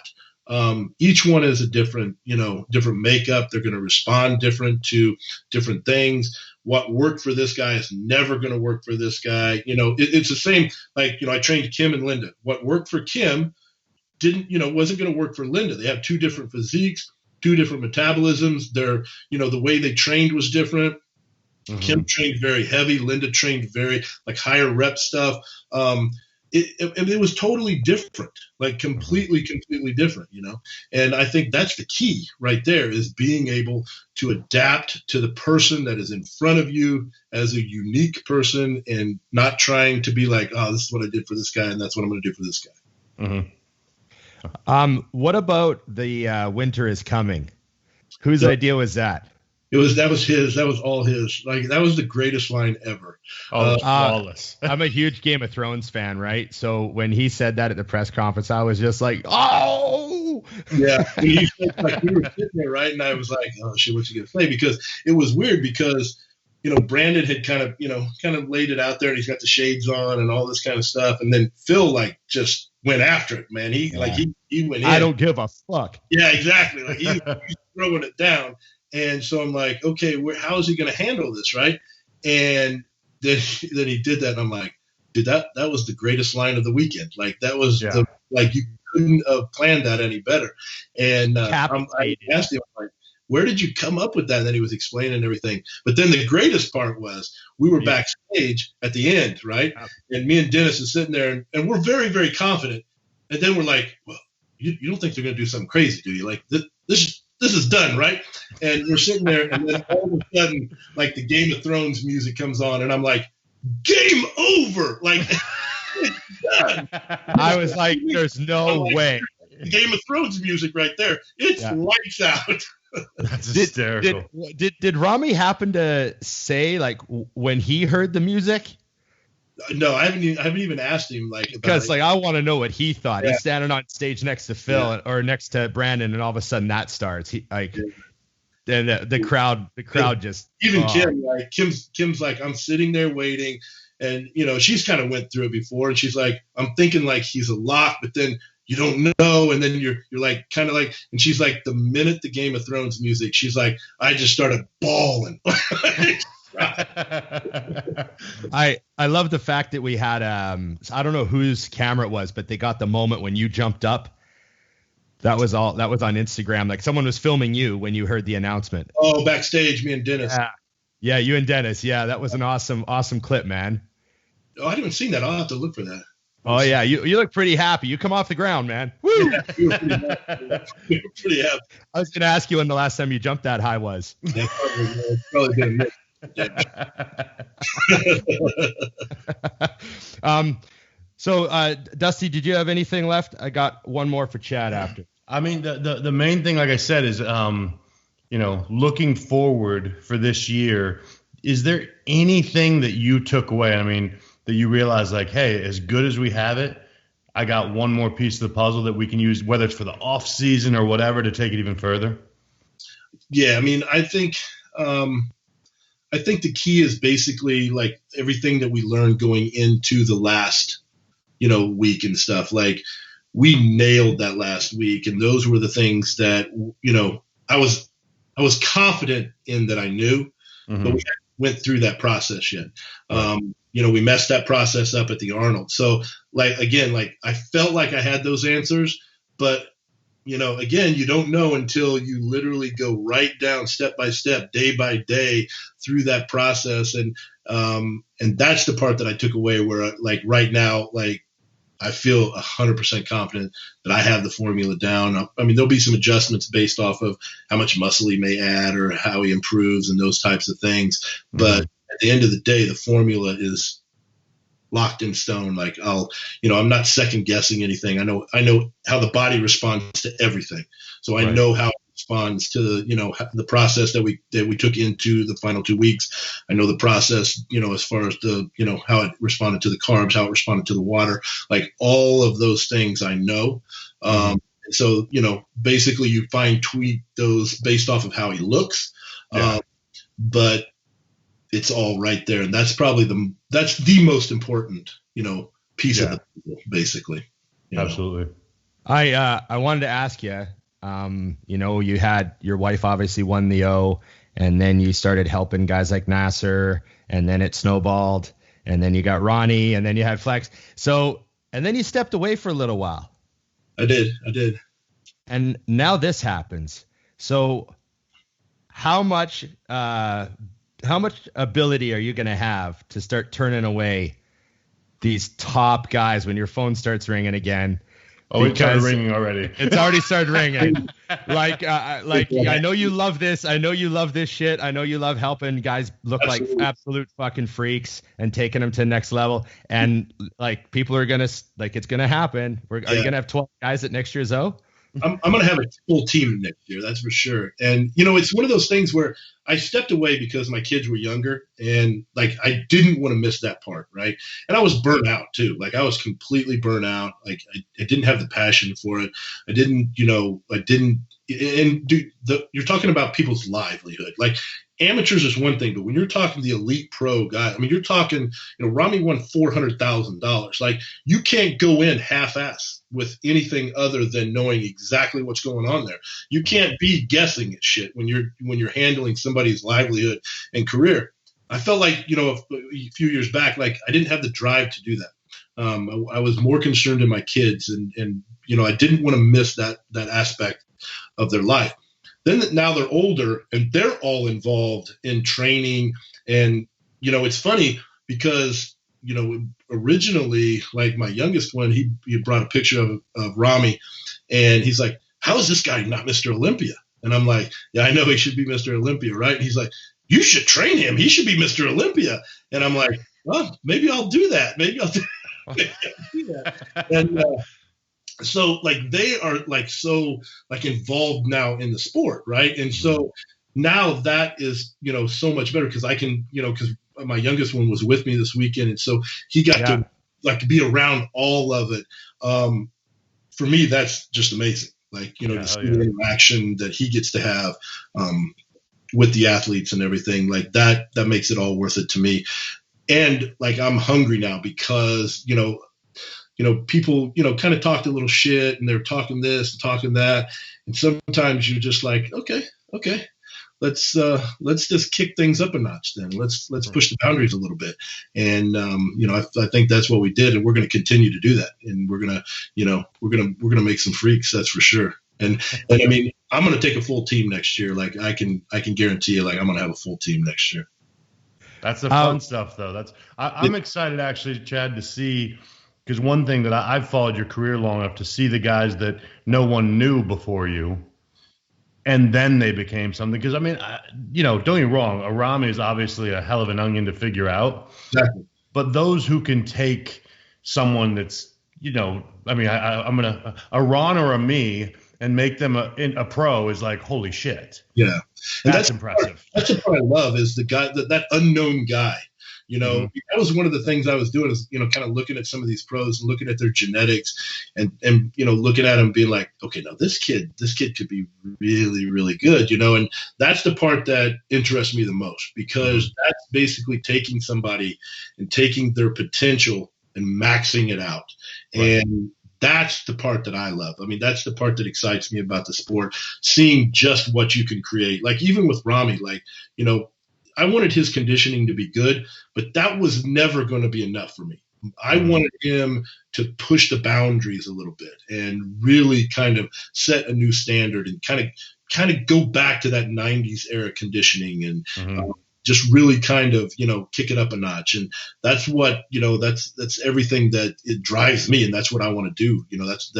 Each one is a different makeup. They're going to respond different to different things. What worked for this guy is never going to work for this guy. It's the same. Like, I trained Kim and Linda. What worked for Kim wasn't going to work for Linda. They have two different physiques, two different metabolisms. They're, the way they trained was different. Kim trained very heavy. Linda trained very like higher rep stuff. It was totally different, like completely different, And I think that's the key right there, is being able to adapt to the person that is in front of you as a unique person and not trying to be like, oh, this is what I did for this guy and that's what I'm going to do for this guy. What about the winter is coming? Whose idea was that? That was his. That was all his. Like that was the greatest line ever. Oh, flawless. I'm a huge Game of Thrones fan, right? So when he said that at the press conference, I was just like, oh, yeah. He said, like we were sitting there, right, and I was like, oh shit, what's he gonna say? Because it was weird because Brandon had kind of laid it out there, and he's got the shades on and all this kind of stuff, and then Phil like just went after it, man. He went in. I don't give a fuck. Yeah, exactly. Like he's throwing it down. And so I'm like, okay, how is he going to handle this, right? And then he did that, and I'm like, dude, that was the greatest line of the weekend. Like that was you couldn't have planned that any better. And I asked him, like, where did you come up with that? And then he was explaining everything. But then the greatest part was we were backstage at the end, right? And me and Dennis is sitting there, and we're very, very confident. And then we're like, well, you don't think they're going to do something crazy, do you? Like this is done, right? And we're sitting there, and then all of a sudden, like the Game of Thrones music comes on, and I'm like, game over! Like, it's done. I was like, there's no way. Game of Thrones music right there. It's lights out. That's hysterical. Did Ramy happen to say like when he heard the music? No, I haven't even asked him because I want to know what he thought. He's standing on stage next to Phil or next to Brandon, and all of a sudden that starts. Then the crowd just Kim's like, I'm sitting there waiting, and she's kind of went through it before, and she's like, I'm thinking like he's a lock, but then you don't know, and then you're like kind of like, and she's like, the minute the Game of Thrones music, she's like, I just started bawling. I love the fact that we had I don't know whose camera it was, but they got the moment when you jumped up. That was on Instagram. Like someone was filming you when you heard the announcement. Oh, backstage, me and Dennis. Yeah, you and Dennis. Yeah, that was an awesome clip, man. Oh, I haven't seen that. I'll have to look for that. Oh yeah, you look pretty happy. You come off the ground, man. Woo! Yeah, we were pretty happy. I was gonna ask you when the last time you jumped that high was. Yeah, probably been a minute. So Dusty, did you have anything left? I got one more for Chad after. I mean, the main thing, like I said, is looking forward for this year. Is there anything that you took away? I mean, that you realize, like, hey, as good as we have it, I got one more piece of the puzzle that we can use, whether it's for the off season or whatever, to take it even further. Yeah, I mean, I think the key is basically like everything that we learned going into the last, week and stuff. Like, we nailed that last week, and those were the things that I was confident in that I knew, but we went through that process yet. We messed that process up at the Arnold. So, I felt like I had those answers, but again, you don't know until you literally go right down step by step, day by day through that process. And that's the part that I took away where, right now, I feel 100% confident that I have the formula down. I mean, there'll be some adjustments based off of how much muscle he may add or how he improves and those types of things. But at the end of the day, the formula is locked in stone. Like, I'm not second guessing anything. I know how the body responds to everything. So I know how it responds to the process that we took into the final 2 weeks. I know the process, as far as the, how it responded to the carbs, how it responded to the water, like all of those things I know. So, basically you fine tweak those based off of how he looks. But it's all right there. And that's probably the most important, piece of the puzzle, basically. Absolutely. I wanted to ask you, you had your wife obviously won the O, and then you started helping guys like Nasser, and then it snowballed, and then you got Ronnie, and then you had Flex. So, and then you stepped away for a little while. I did. And now this happens. So how much ability are you going to have to start turning away these top guys when your phone starts ringing again? Oh, it started ringing already. It's already started ringing. I know you love this. I know you love this shit. I know you love helping guys look Absolutely. Like absolute fucking freaks and taking them to the next level. And people are going to, it's going to happen. Are you going to have 12 guys at next year's O? I'm going to have a full team next year. That's for sure. And, it's one of those things where I stepped away because my kids were younger and I didn't want to miss that part. Right. And I was burnt out too. I was completely burnt out. I didn't have the passion for it. You're talking about people's livelihood. Amateurs is one thing, but when you're talking the elite pro guy, I mean, you're talking, Ramy won $400,000. You can't go in half-ass with anything other than knowing exactly what's going on there. You can't be guessing at shit when you're handling somebody's livelihood and career. I felt like, a few years back, I didn't have the drive to do that. I was more concerned in my kids and I didn't want to miss that aspect of their life. Then now they're older and they're all involved in training. And, it's funny because, originally, my youngest one, he brought a picture of Ramy and he's like, how is this guy not Mr. Olympia? And I'm like, yeah, I know he should be Mr. Olympia, right? And he's like, you should train him. He should be Mr. Olympia. And I'm like, well, maybe I'll do that. Maybe I'll do that. And, so they are so involved now in the sport, right? And so now that is so much better because I can because my youngest one was with me this weekend, and so he got to be around all of it. For me, that's just amazing. To see the interaction that he gets to have with the athletes and everything that makes it all worth it to me. And I'm hungry now because people, kind of talked a little shit and they're talking this and talking that. And sometimes you're just like, okay, let's just kick things up a notch then. Let's push the boundaries a little bit. And, I think that's what we did. And we're going to continue to do that. And we're going to make some freaks. That's for sure. And I mean, I'm going to take a full team next year. I can guarantee you, I'm going to have a full team next year. That's the fun stuff though. I'm excited actually, Chad, to see, Because one thing that I've followed your career long enough to see the guys that no one knew before you, and then they became something. Because, I mean, don't get me wrong, a Ramy is obviously a hell of an onion to figure out. Exactly. But those who can take someone that's, I'm going to, a Ron or a me, and make them a pro is like, holy shit. Yeah. And that's impressive. That's the part I love is the guy, that unknown guy. That was one of the things I was doing is, kind of looking at some of these pros and looking at their genetics and looking at them being like, okay, now this kid could be really, really good, and that's the part that interests me the most, because that's basically taking somebody and taking their potential and maxing it out. Right. And that's the part that I love. I mean, that's the part that excites me about the sport, seeing just what you can create. Like even with Ramy, I wanted his conditioning to be good, but that was never going to be enough for me. I wanted him to push the boundaries a little bit and really kind of set a new standard and kind of go back to that 90s era conditioning and just really kind of, kick it up a notch. And that's what, that's everything that it drives me. And that's what I want to do. That's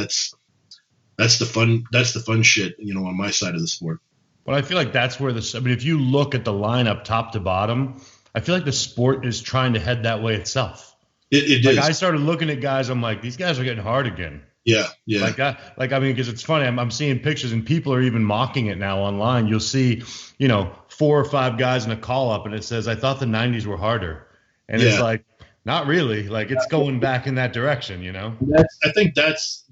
the fun shit, on my side of the sport. But I feel like that's where if you look at the lineup top to bottom, I feel like the sport is trying to head that way itself. It is. I started looking at guys, I'm like, these guys are getting hard again. Yeah. Because it's funny, I'm seeing pictures and people are even mocking it now online. You'll see, 4 or 5 guys in a call up and it says, I thought the 90s were harder. And it's like, not really. Like it's going back in that direction, I think that's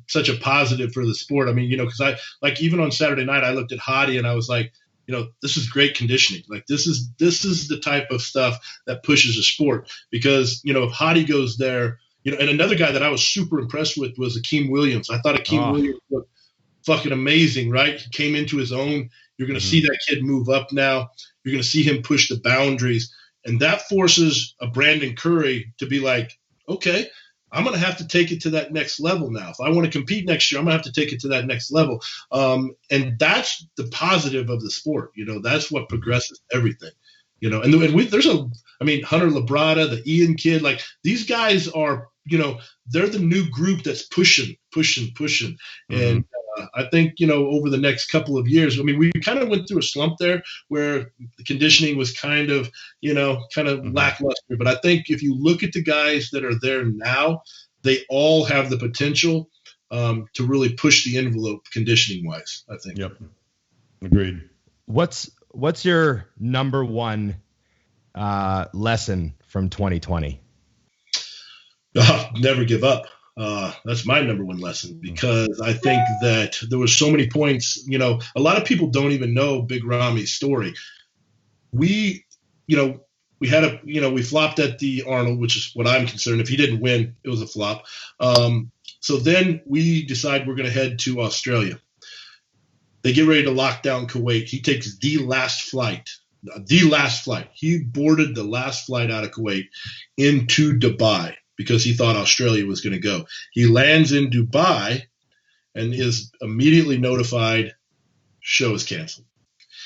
such a positive for the sport. I mean, because I even on Saturday night, I looked at Hadi and I was like, this is great conditioning. Like this is the type of stuff that pushes the sport, because, if Hadi goes there, and another guy that I was super impressed with was Akeem Williams. I thought Akeem Williams looked fucking amazing, right? He came into his own. You're going to see that kid move up now. You're going to see him push the boundaries. And that forces a Brandon Curry to be like, okay, I'm going to have to take it to that next level now. If I want to compete next year, I'm going to have to take it to that next level. And that's the positive of the sport. That's what progresses everything. There's Hunter Labrada, the Ian kid, like these guys are, they're the new group that's pushing. And I think, over the next couple of years, we kind of went through a slump there where the conditioning was kind of lackluster. But I think if you look at the guys that are there now, they all have the potential to really push the envelope conditioning wise, I think. Yep. Agreed. What's your number one lesson from 2020? Never give up. That's my number one lesson, because I think that there were so many points, a lot of people don't even know Big Ramy's story. We had we flopped at the Arnold, which is what I'm concerned. If he didn't win, it was a flop. So then we decide we're going to head to Australia. They get ready to lock down Kuwait. He takes the last flight. He boarded the last flight out of Kuwait into Dubai, because he thought Australia was going to go. He lands in Dubai and is immediately notified, show is canceled.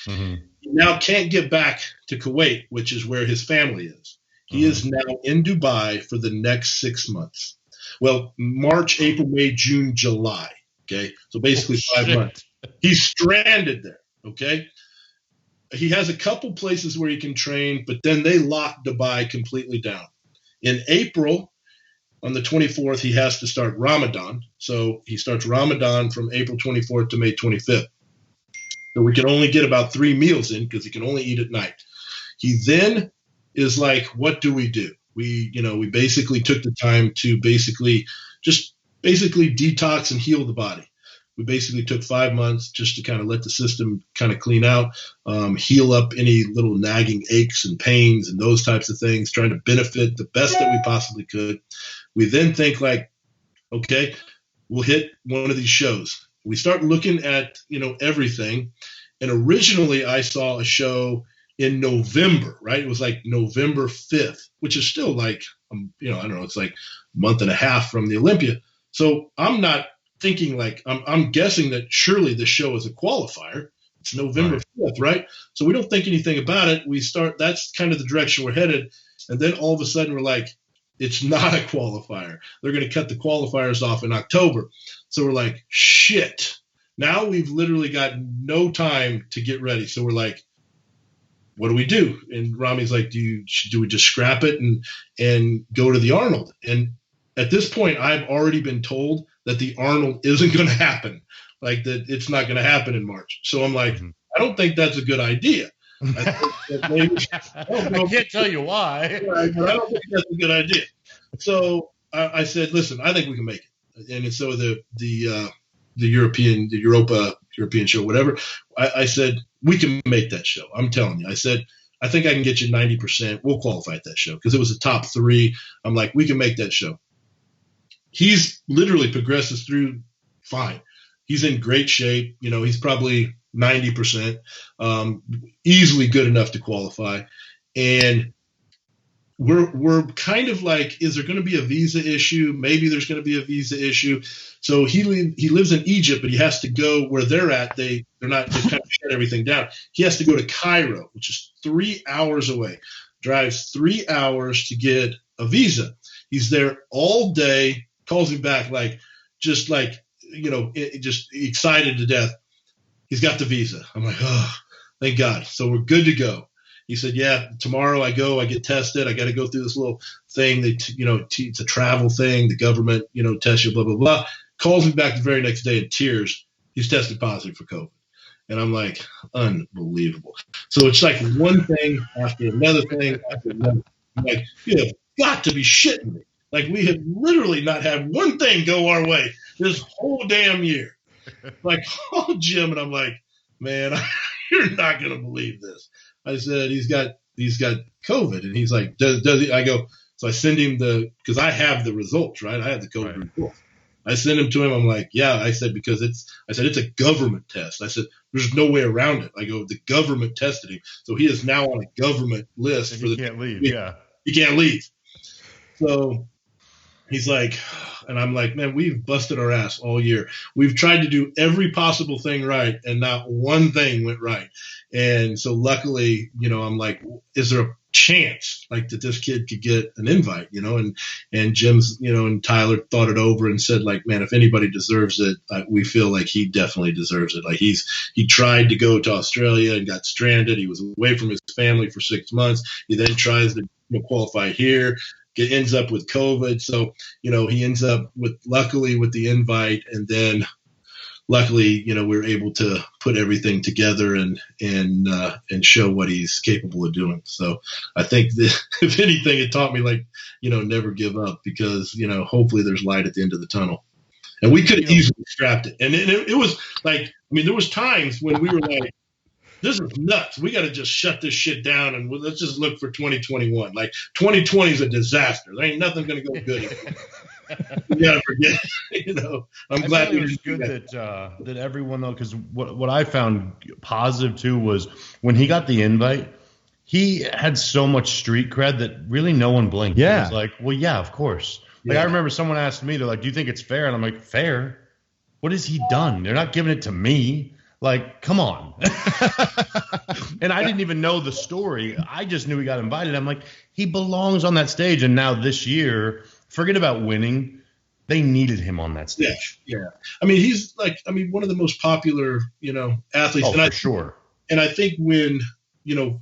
He now can't get back to Kuwait, which is where his family is. He is now in Dubai for the next 6 months. Well, March, April, May, June, July. Okay. So basically 5 months. He's stranded there. Okay. He has a couple places where he can train, but then they lock Dubai completely down. In April, on the 24th, he has to start Ramadan. So he starts Ramadan from April 24th to May 25th. So we can only get about 3 meals in because he can only eat at night. He then is like, what do? We basically took the time to basically detox and heal the body. We basically took 5 months just to kind of let the system kind of clean out, heal up any little nagging aches and pains and those types of things, trying to benefit the best that we possibly could. We then think like, okay, we'll hit one of these shows. We start looking at, everything. And originally I saw a show in November, right? It was like November 5th, which is still like, I don't know, it's like a month and a half from the Olympia. So I'm not thinking like, I'm guessing that surely this show is a qualifier. It's November 5th, right? So we don't think anything about it. That's kind of the direction we're headed. And then all of a sudden we're like, it's not a qualifier. They're going to cut the qualifiers off in October. So we're like, shit. Now we've literally got no time to get ready. So we're like, what do we do? And Ramy's like, do we just scrap it and go to the Arnold? And at this point, I've already been told that the Arnold isn't going to happen, like that it's not going to happen in March. So I'm like, I don't think that's a good idea. I can't tell you why. But I don't think that's a good idea. So I said, listen, I think we can make it. And so the European show, whatever, I said, we can make that show. I'm telling you. I said, I think I can get you 90%. We'll qualify at that show because it was a top 3. I'm like, we can make that show. He's literally progresses through fine. He's in great shape. He's probably 90%, easily good enough to qualify. And we're kind of like, is there going to be a visa issue? Maybe there's going to be a visa issue. So he lives in Egypt, but he has to go where they're at. They're not just kind of shut everything down. He has to go to Cairo, which is 3 hours away. Drives 3 hours to get a visa. He's there all day. Calls me back just excited to death. He's got the visa. I'm like, oh, thank God. So we're good to go. He said, yeah, tomorrow I get tested. I got to go through this little thing that, it's a travel thing. The government, tests you, blah, blah, blah. Calls me back the very next day in tears. He's tested positive for COVID. And I'm like, unbelievable. So it's like one thing after another thing after another. I'm like, you have got to be shitting me. Like, we have literally not had one thing go our way this whole damn year. Like, oh, Jim. And I'm like, man, you're not going to believe this. I said, he's got COVID. And he's like, does he? I go, so I send him because I have the results, right? I have the COVID results. I send him to him. I'm like, yeah. I said, because it's a government test. I said, there's no way around it. I go, the government tested him. So he is now on a government list. He can't leave. Yeah. He can't leave. So he's like, and I'm like, man, we've busted our ass all year. We've tried to do every possible thing right, and not one thing went right. And so luckily, I'm like, is there a chance that this kid could get an invite, and Jim's, and Tyler thought it over and said, like, man, if anybody deserves it, we feel like he definitely deserves it. Like, he tried to go to Australia and got stranded. He was away from his family for 6 months. He then tries to qualify here. Ends up with COVID. So, he ends up luckily with the invite, and then luckily, we're able to put everything together and show what he's capable of doing. So I think that if anything, it taught me never give up, because, hopefully there's light at the end of the tunnel. And we could have easily scrapped it. And it was there was times when we were like, this is nuts. We got to just shut this shit down and let's just look for 2021. Like, 2020 is a disaster. There ain't nothing going to go good. You got to forget. I'm glad it was good that everyone, though, because what I found positive too was when he got the invite, he had so much street cred that really no one blinked. Yeah. It was like, well, yeah, of course. Like, I remember someone asked me, they're like, do you think it's fair? And I'm like, fair? What has he done? They're not giving it to me. Like, come on. And I didn't even know the story. I just knew he got invited. I'm like, he belongs on that stage. And now this year, forget about winning. They needed him on that stage. Yeah. He's one of the most popular, athletes. Oh, for sure. And I think when,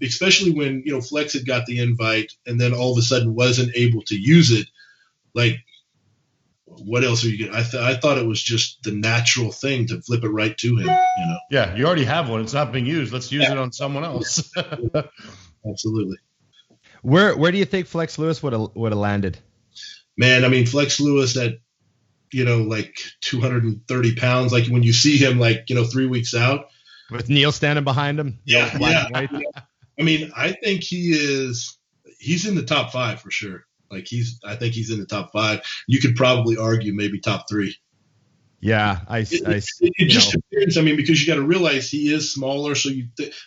especially when, Flex had got the invite and then all of a sudden wasn't able to use it, like, what else are you getting? I thought it was just the natural thing to flip it right to him, Yeah, you already have one. It's not being used. Let's use it on someone else. Absolutely. Where do you think Flex Lewis would have landed? Man, Flex Lewis at, 230 pounds, like when you see him 3 weeks out. With Neil standing behind him? Yeah. I think he's in the top 5 for sure. I think he's in the top 5. You could probably argue maybe top 3. Yeah, it just depends. Because you got to realize he is smaller,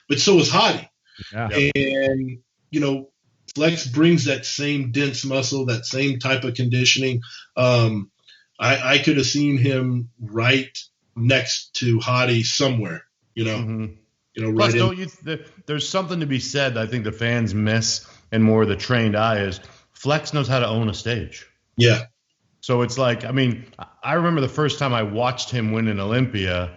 but so is Hadi. Yeah. And Flex brings that same dense muscle, that same type of conditioning. I could have seen him right next to Hadi somewhere. Plus, there's something to be said. I think the fans miss, and more the trained eye is. Flex knows how to own a stage. Yeah. So it's like, I mean, I remember the first time I watched him win an Olympia,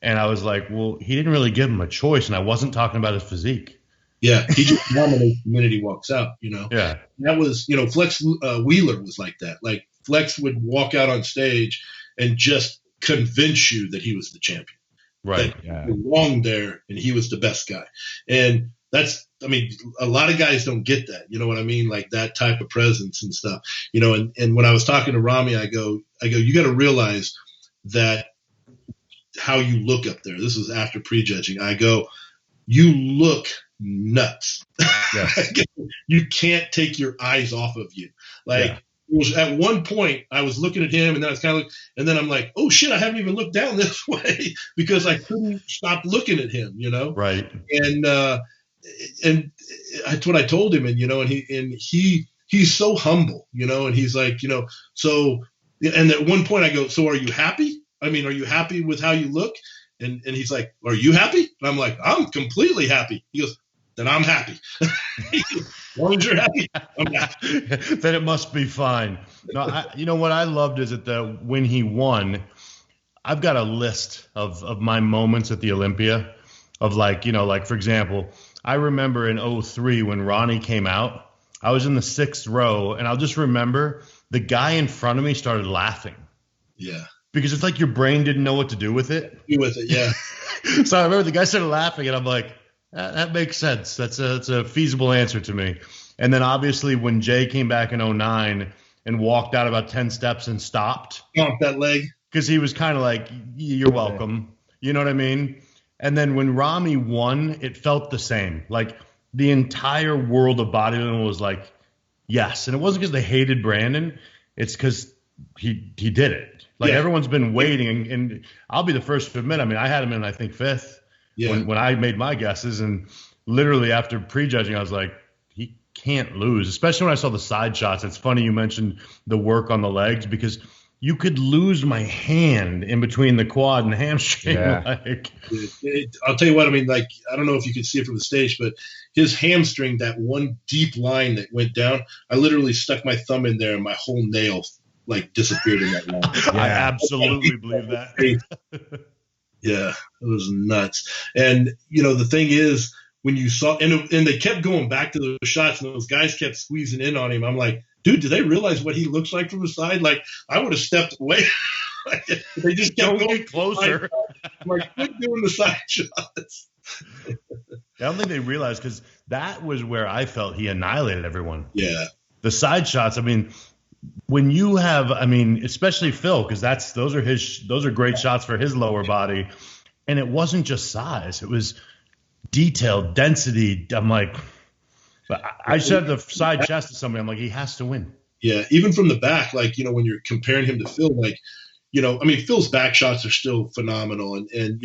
and I was like, well, he didn't really give him a choice, and I wasn't talking about his physique. Yeah, he just dominates the minute he walks out, Yeah. That was, Flex Wheeler was like that. Like, Flex would walk out on stage and just convince you that he was the champion. Right. That he belonged there and he was the best guy. And that's, I mean, a lot of guys don't get that. You know what I mean? Like that type of presence and stuff. And when I was talking to Ramy, I go, you got to realize that how you look up there. This was after prejudging. I go, you look nuts. Yes. You can't take your eyes off of you. Like, it was at one point I was looking at him and then I was kind of, and then I'm like, oh shit, I haven't even looked down this way because I couldn't stop looking at him, Right. And that's what I told him, and he's so humble, and he's like, so, and at one point I go, so are you happy? I mean, are you happy with how you look? And he's like, are you happy? And I'm like, I'm completely happy. He goes, then I'm happy. As long as you're happy, I'm happy. Then it must be fine. No, what I loved is that when he won, I've got a list of my moments at the Olympia of like for example, I remember in 2003 when Ronnie came out, I was in the 6th row and I'll just remember the guy in front of me started laughing. Yeah. Because it's like your brain didn't know what to do with it. Yeah. So I remember the guy started laughing and I'm like, that makes sense. That's a feasible answer to me. And then obviously when Jay came back in 2009 and walked out about 10 steps and stopped. Stomp that leg. Because he was kind of like, you're welcome. You know what I mean? And then when Ramy won, it felt the same. Like the entire world of bodybuilding was like, yes. And it wasn't because they hated Brandon. It's because he did it. Like everyone's been waiting. And I'll be the first to admit, I mean, I had him in, I think, 5th. Yeah. When I made my guesses, and literally after prejudging, I was like, he can't lose, especially when I saw the side shots. It's funny you mentioned the work on the legs because you could lose my hand in between the quad and hamstring. Yeah. I'll tell you what, I mean, like, I don't know if you could see it from the stage, but his hamstring, that one deep line that went down, I literally stuck my thumb in there and my whole nail like disappeared in that line. I absolutely believe that. Yeah, it was nuts. And, the thing is, when you saw, and they kept going back to those shots and those guys kept squeezing in on him. I'm like, dude, do they realize what he looks like from the side? Like, I would have stepped away. They just kept going closer. I'm like, quit doing the side shots. I don't think they realized because that was where I felt he annihilated everyone. Yeah. The side shots, I mean, when you have, I mean, especially Phil, because those are great shots for his lower body, and it wasn't just size; it was detail, density. I'm like, I said the side chest to somebody, I'm like, he has to win. Yeah, even from the back, like when you're comparing him to Phil, like I mean, Phil's back shots are still phenomenal, and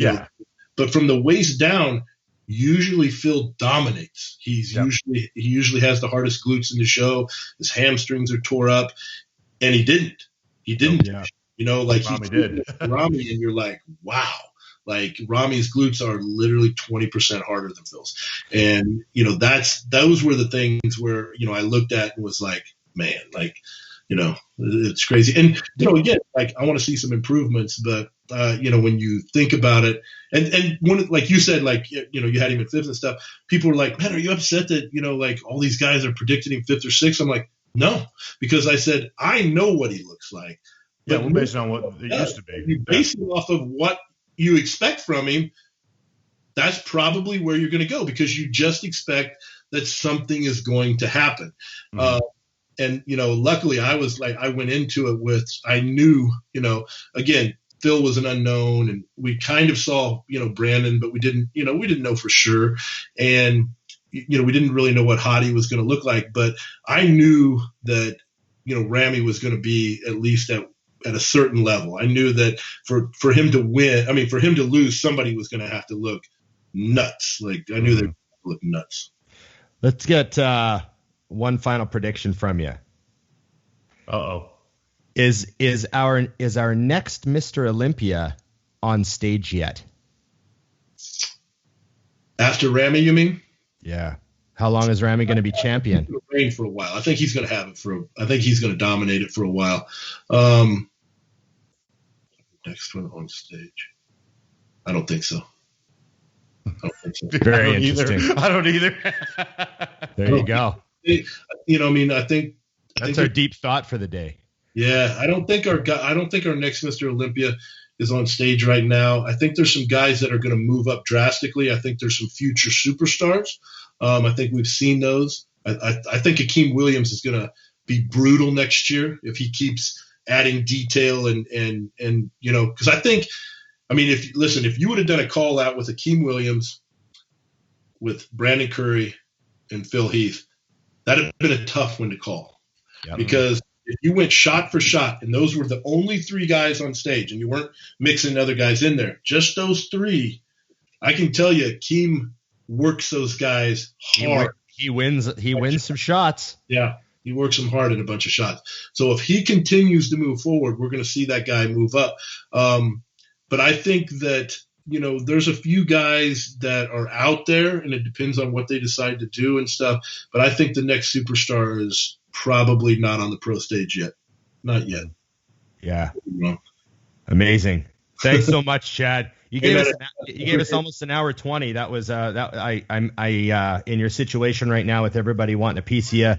but from the waist down, usually Phil dominates. He usually has the hardest glutes in the show. His hamstrings are tore up, and he didn't. Yeah. Like Ramy did. Ramy, and you're like, wow. Like Ramy's glutes are literally 20% harder than Phil's, and those were the things where I looked at and was like, man, like it's crazy. And again, like I want to see some improvements, but when you think about it, and when, like you said, like you had him at 5th and stuff, people were like, man, are you upset that like all these guys are predicting him 5th or 6th? I'm like, no, because I said I know what he looks like. Yeah, well, based on what it used to be. You base it off of what you expect from him. That's probably where you're going to go because you just expect that something is going to happen. Mm-hmm. And, luckily I went into it with, I knew, again, Phil was an unknown and we kind of saw, Brandon, but we didn't know for sure. And, we didn't really know what Hottie was going to look like, but I knew that, Ramy was going to be at least at a certain level. I knew that for him to win, I mean, for him to lose, somebody was going to have to look nuts. Like I knew they would look nuts. Let's get, one final prediction from you. Uh-oh. Is our next Mr. Olympia on stage yet? After Ramy, you mean? Yeah. How long is Ramy going to be champion? He's going to reign for a while. I think he's going to have it I think he's going to dominate it for a while. Next one on stage. I don't think so. Very interesting. I don't either. There you go. I think that's our deep thought for the day. Yeah, I don't think our next Mr. Olympia is on stage right now. I think there's some guys that are going to move up drastically. I think there's some future superstars. I think we've seen those. I think Akeem Williams is going to be brutal next year if he keeps adding detail and because if you would have done a call out with Akeem Williams, with Brandon Curry and Phil Heath, that'd have been a tough one to call. Yep. Because if you went shot for shot and those were the only three guys on stage and you weren't mixing other guys in there, just those three, I can tell you Akeem works those guys hard. He wins some shots. Yeah. He works them hard in a bunch of shots. So if he continues to move forward, we're going to see that guy move up. But I think that, there's a few guys that are out there, and it depends on what they decide to do and stuff. But I think the next superstar is probably not on the pro stage yet. Not yet. Yeah. Amazing. Thanks so much, Chad. You gave us almost an hour 20. That was I'm in your situation right now with everybody wanting a piece of you.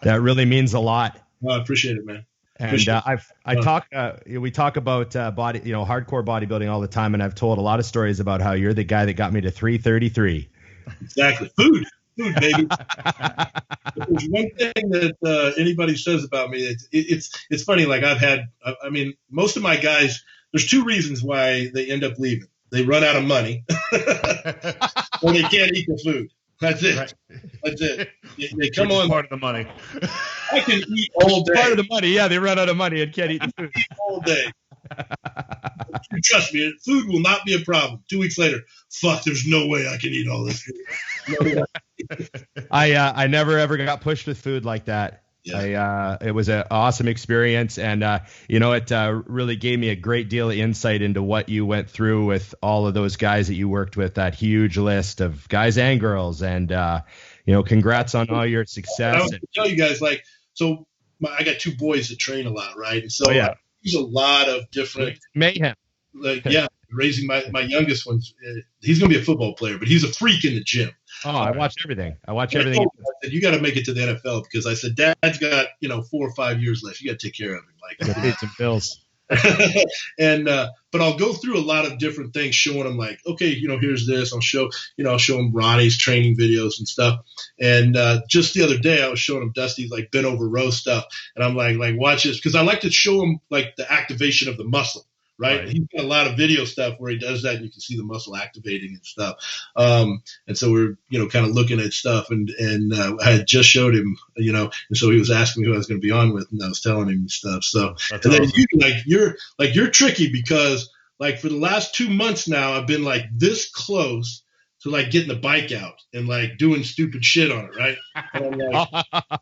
That really means a lot. Well, I appreciate it, man. And we talk about hardcore bodybuilding all the time, and I've told a lot of stories about how you're the guy that got me to 333. Exactly. Food, baby. If there's one thing that anybody says about me, it's funny. Like most of my guys, there's two reasons why they end up leaving. They run out of money or they can't eat the food. That's it. Right. That's it. They come on. Part of the money. I can eat all day. Part of the money. Yeah, they run out of money and can't eat the food. All day. Trust me, food will not be a problem. 2 weeks later, there's no way I can eat all this food. I never ever got pushed with food like that. Yeah. It was an awesome experience, and it really gave me a great deal of insight into what you went through with all of those guys that you worked with, that huge list of guys and girls, and congrats on all your success. I would tell you guys, I got two boys that train a lot, right? And so there's a lot of different mayhem. Raising my youngest one's, he's going to be a football player, but he's a freak in the gym. Oh, I watch everything. I said, you got to make it to the NFL because I said, Dad's got 4 or 5 years left. You got to take care of him. Pay some bills. And but I'll go through a lot of different things, showing them okay, here's this. I'll show him Ronnie's training videos and stuff. And just the other day, I was showing him Dusty's bent over row stuff, and I'm like watch this, because I like to show him the activation of the muscle. Right. He's got a lot of video stuff where he does that, and you can see the muscle activating and stuff. And so we're, kind of looking at stuff, and I had just showed him, and so he was asking me who I was going to be on with, and I was telling him and stuff. So, that's and awesome. Then you're tricky because for the last 2 months now, I've been this close to getting the bike out and doing stupid shit on it. Right. And I'm no,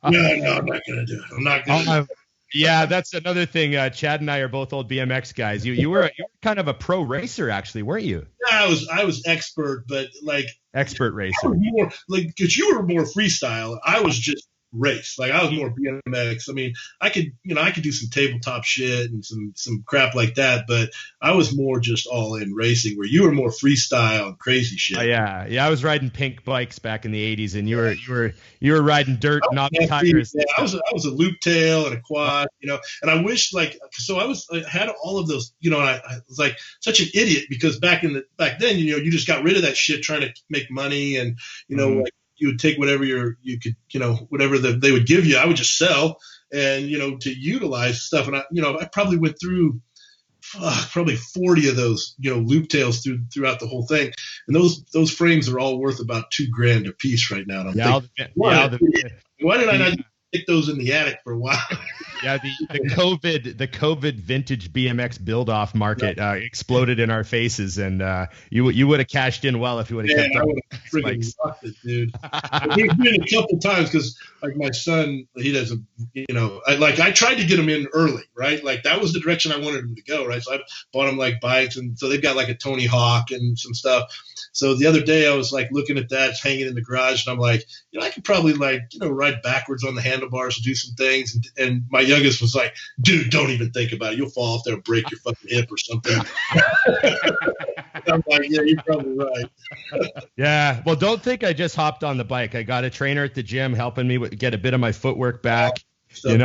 I'm not going to do it. I'm not going to. Yeah, that's another thing. Chad and I are both old BMX guys. You were kind of a pro racer, actually, weren't you? Yeah, I was expert, but expert racer. Because you were more freestyle. I was just race. I was more BMX. I could do some tabletop shit and some crap like that, but I was more just all in racing, where you were more freestyle and crazy shit. Yeah. I was riding pink bikes back in the 80s, and you were riding dirt, not tires. Yeah, I was a loop tail and a quad, and I wish I had all of those, and I was such an idiot, because back then, you just got rid of that shit trying to make money, and you would take whatever whatever they would give you, I would just sell, and to utilize stuff. And I probably went through probably 40 of those loop tails throughout the whole thing, and those frames are all worth about $2,000 a piece right now. And I'm thinking, why did I not stick those in the attic for a while. Yeah, the COVID vintage BMX build off market exploded in our faces, and you would have cashed in well if you would have kept I up. would have freaking rocked it, dude. We've been a couple times because like my son, he doesn't, I tried to get him in early, right? Like that was the direction I wanted him to go, right? So I bought him like bikes, and so they've got like a Tony Hawk and some stuff. So the other day I was like looking at that, it's hanging in the garage, and I'm like, I could probably ride backwards on the handlebars and do some things. And my youngest was like, dude, don't even think about it. You'll fall off there and break your fucking hip or something. I'm like, yeah, you're probably right. Yeah. Well, don't think I just hopped on the bike. I got a trainer at the gym helping me get a bit of my footwork back. I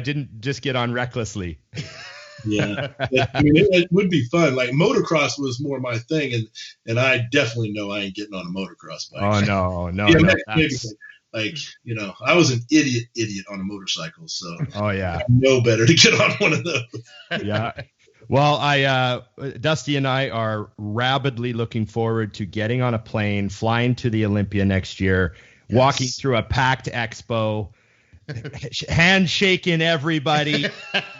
didn't just get on recklessly. Yeah. I mean, it would be fun. Like motocross was more my thing, and I definitely know I ain't getting on a motocross bike. Oh no. I was an idiot on a motorcycle, so yeah, I know better to get on one of those. Yeah. Well, Dusty and I are rabidly looking forward to getting on a plane, flying to the Olympia next year, walking through a packed expo, handshaking everybody,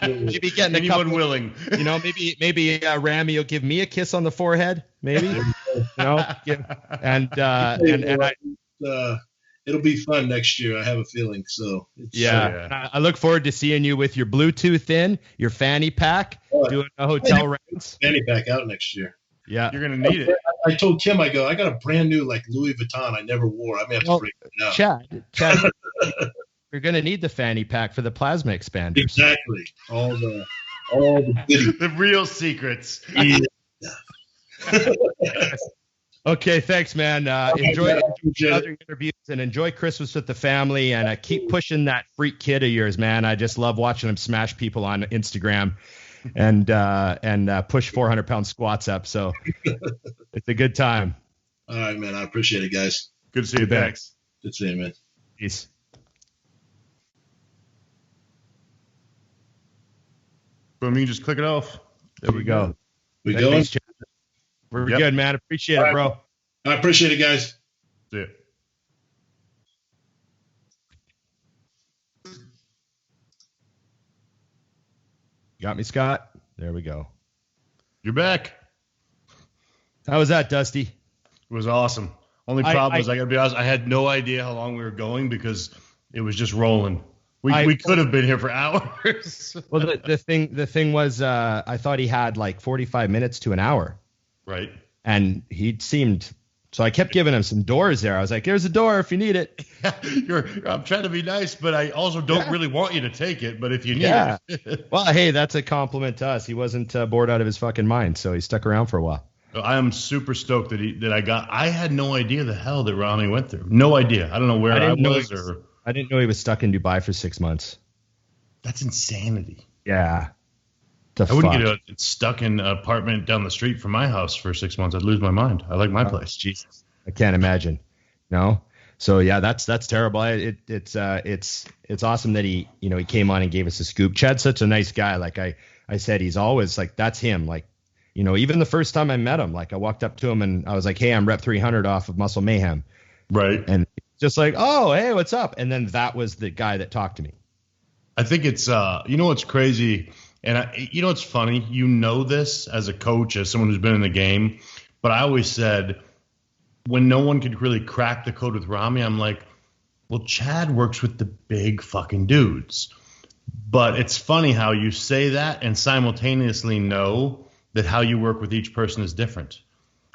maybe getting anyone willing. Maybe Ramy will give me a kiss on the forehead, maybe. It'll be fun next year. I have a feeling. So I look forward to seeing you with your Bluetooth in, your fanny pack, doing a hotel rounds. Fanny pack out next year. Yeah, you're gonna need it. I told Kim, I got a brand new like Louis Vuitton I never wore. I may have to break it out. Chad, you're gonna need the fanny pack for the plasma expanders. Exactly. All the goodies. The real secrets. Yeah. Okay, thanks, man. Enjoy other interviews and enjoy Christmas with the family, and keep pushing that freak kid of yours, man. I just love watching him smash people on Instagram and push 400-pound squats up. So it's a good time. All right, man. I appreciate it, guys. Good to see you. Thanks. Good to see you, man. Peace. Boom, you can just click it off. There we go. We going? We're good, man. Appreciate it, bro. I appreciate it, guys. See ya. Got me, Scott? There we go. You're back. How was that, Dusty? It was awesome. Only problem is, I got to be honest, I had no idea how long we were going because it was just rolling. We could have been here for hours. Well, the thing was, I thought he had like 45 minutes to an hour. Right. And he seemed, so I kept giving him some doors there. I was like, here's a door if you need it. I'm trying to be nice, but I also don't really want you to take it. But if you need it. Well, hey, that's a compliment to us. He wasn't bored out of his fucking mind, so he stuck around for a while. I am super stoked that I had no idea the hell that Ramy went through. No idea. I don't know where I was. I didn't know he was stuck in Dubai for 6 months. That's insanity. Yeah. I wouldn't get stuck in an apartment down the street from my house for 6 months. I'd lose my mind. I like my place. Jesus, I can't imagine. No. So yeah, that's terrible. It's awesome that he came on and gave us a scoop. Chad's such a nice guy. Like I said, he's always like, that's him. Like, even the first time I met him, like I walked up to him and I was like, hey, I'm Rep 300 off of Muscle Mayhem. Right. And just like, oh, hey, what's up? And then that was the guy that talked to me. I think it's, what's crazy. And it's funny, this as a coach, as someone who's been in the game, but I always said when no one could really crack the code with Ramy, I'm like, well, Chad works with the big fucking dudes. But it's funny how you say that and simultaneously know that how you work with each person is different.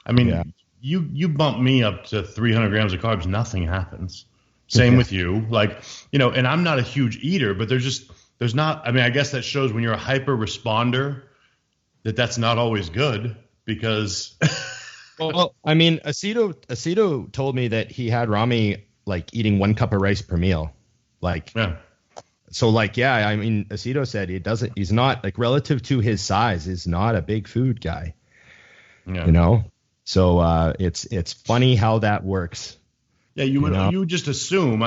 I mean, you bump me up to 300 grams of carbs, nothing happens. Same with you. Like, and I'm not a huge eater, but there's not, I guess that shows when you're a hyper responder that's not always good because. Well, Aceto told me that he had Ramy like eating 1 cup of rice per meal. Like, yeah. So like, yeah, Aceto said he's not like relative to his size is not a big food guy, So it's funny how that works. Yeah, you would just assume.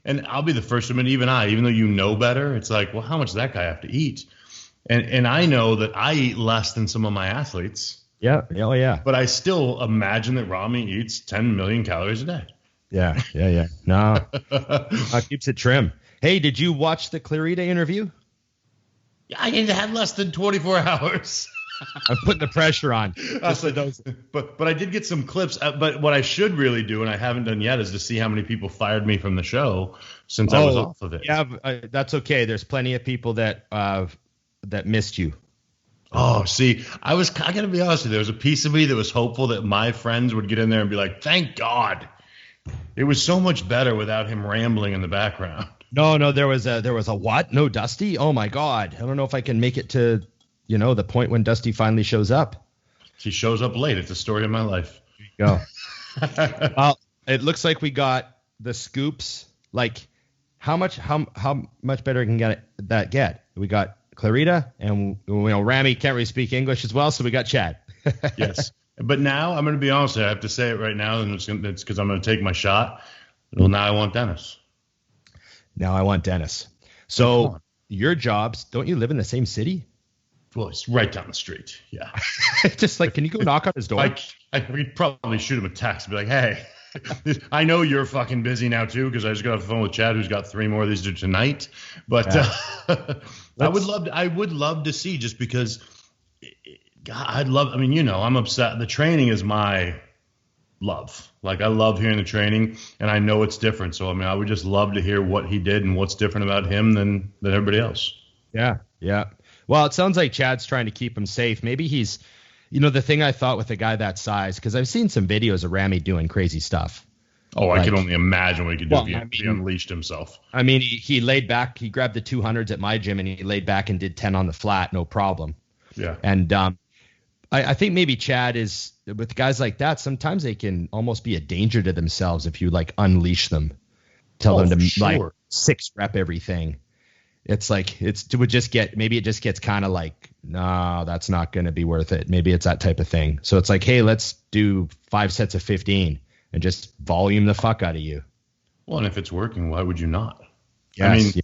And I'll be the first to admit, even though you know better, it's like, well, how much does that guy have to eat? And I know that I eat less than some of my athletes. Yeah. Oh, yeah. But I still imagine that Ramy eats 10 million calories a day. Yeah. No, keeps it trim. Hey, did you watch the Clarita interview? I had less than 24 hours. I'm putting the pressure on. But I did get some clips. But what I should really do, and I haven't done yet, is to see how many people fired me from the show since I was off of it. Yeah, that's okay. There's plenty of people that missed you. Oh, see, I got to be honest with you. There was a piece of me that was hopeful that my friends would get in there and be like, thank God. It was so much better without him rambling in the background. No, there was a what? No, Dusty? Oh, my God. I don't know if I can make it to, the point when Dusty finally shows up. He shows up late. It's the story of my life. There you go. Well, it looks like we got the scoops. Like, how much better can that get? We got Clarita, and Ramy can't really speak English as well, so we got Chad. Yes. But now, I'm going to be honest with you, I have to say it right now, and it's because I'm going to take my shot. Well, now I want Dennis. So your jobs, don't you live in the same city? Well, it's right down the street. Yeah. Just like, can you go knock on his door? I could probably shoot him a text and be like, hey, I know you're fucking busy now too, because I just got off the phone with Chad, who's got 3 more of these tonight. But I would love to see, just because I'm upset. The training is my love. Like, I love hearing the training, and I know it's different. So, I would just love to hear what he did and what's different about him than everybody else. Yeah. Well, it sounds like Chad's trying to keep him safe. Maybe he's, the thing I thought with a guy that size, because I've seen some videos of Ramy doing crazy stuff. Oh, I can only imagine what he could do if he unleashed himself. He laid back. He grabbed the 200s at my gym, and he laid back and did 10 on the flat, no problem. Yeah. And I think maybe Chad is, with guys like that, sometimes they can almost be a danger to themselves if you unleash them, tell them to 6 rep everything. It's like it just gets kind of like, no, that's not going to be worth it. Maybe it's that type of thing. So it's like, hey, let's do 5 sets of 15 and just volume the fuck out of you. Well, and if it's working, why would you not? Yes,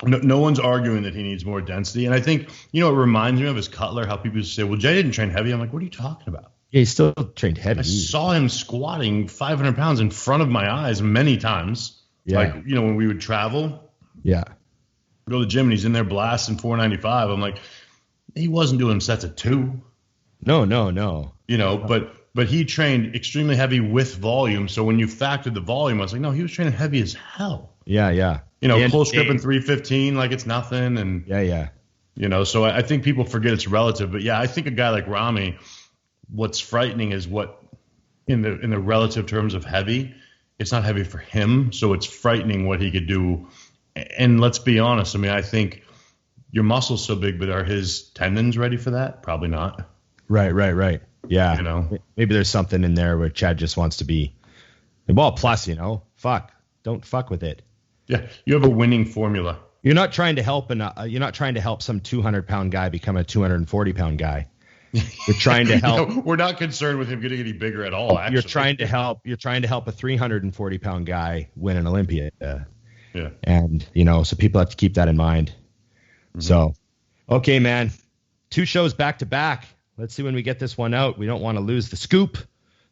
no one's arguing that he needs more density. And I think, it reminds me of his Cutler, how people say, well, Jay didn't train heavy. I'm like, what are you talking about? Yeah, he still trained heavy. I saw him squatting 500 pounds in front of my eyes many times. Yeah. When we would travel. Yeah. Go to the gym and he's in there blasting 495. I'm like, he wasn't doing sets of 2. No. But he trained extremely heavy with volume. So when you factored the volume, I was like, no, he was training heavy as hell. Yeah. Close grip and 315 like it's nothing. And yeah. So I think people forget it's relative. But yeah, I think a guy like Ramy, what's frightening is what in the relative terms of heavy, it's not heavy for him. So it's frightening what he could do. And let's be honest. I think your muscle's so big, but are his tendons ready for that? Probably not. Right. Yeah. Maybe there's something in there where Chad just wants to be. Well, plus, don't fuck with it. Yeah, you have a winning formula. You're not trying to help some 200-pound guy become a 240-pound guy. You're trying to help. We're not concerned with him getting any bigger at all. Actually, You're trying to help a 340-pound guy win an Olympia. Yeah. And so people have to keep that in mind. Mm-hmm. So, okay, man, 2 shows back to back. Let's see when we get this one out. We don't want to lose the scoop.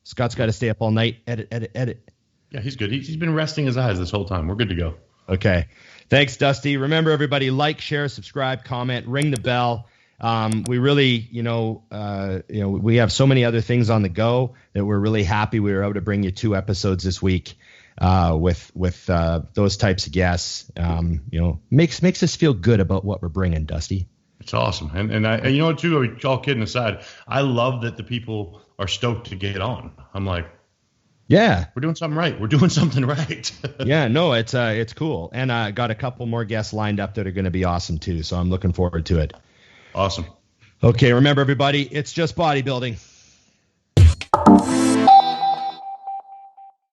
Scott's got to stay up all night. Edit. Yeah, he's good. He's been resting his eyes this whole time. We're good to go. Okay. Thanks, Dusty. Remember, everybody, like, share, subscribe, comment, ring the bell. We really, we have so many other things on the go that we're really happy we were able to bring you 2 episodes this week with those types of guests. Makes us feel good about what we're bringing, Dusty. It's awesome. And you know what, too, all kidding aside, I love that the people are stoked to get on. I'm like, yeah, we're doing something right. We're doing something right. Yeah, no, it's cool. And I got a couple more guests lined up that are going to be awesome too. So I'm looking forward to it. Awesome. Okay. Remember, everybody, it's just bodybuilding.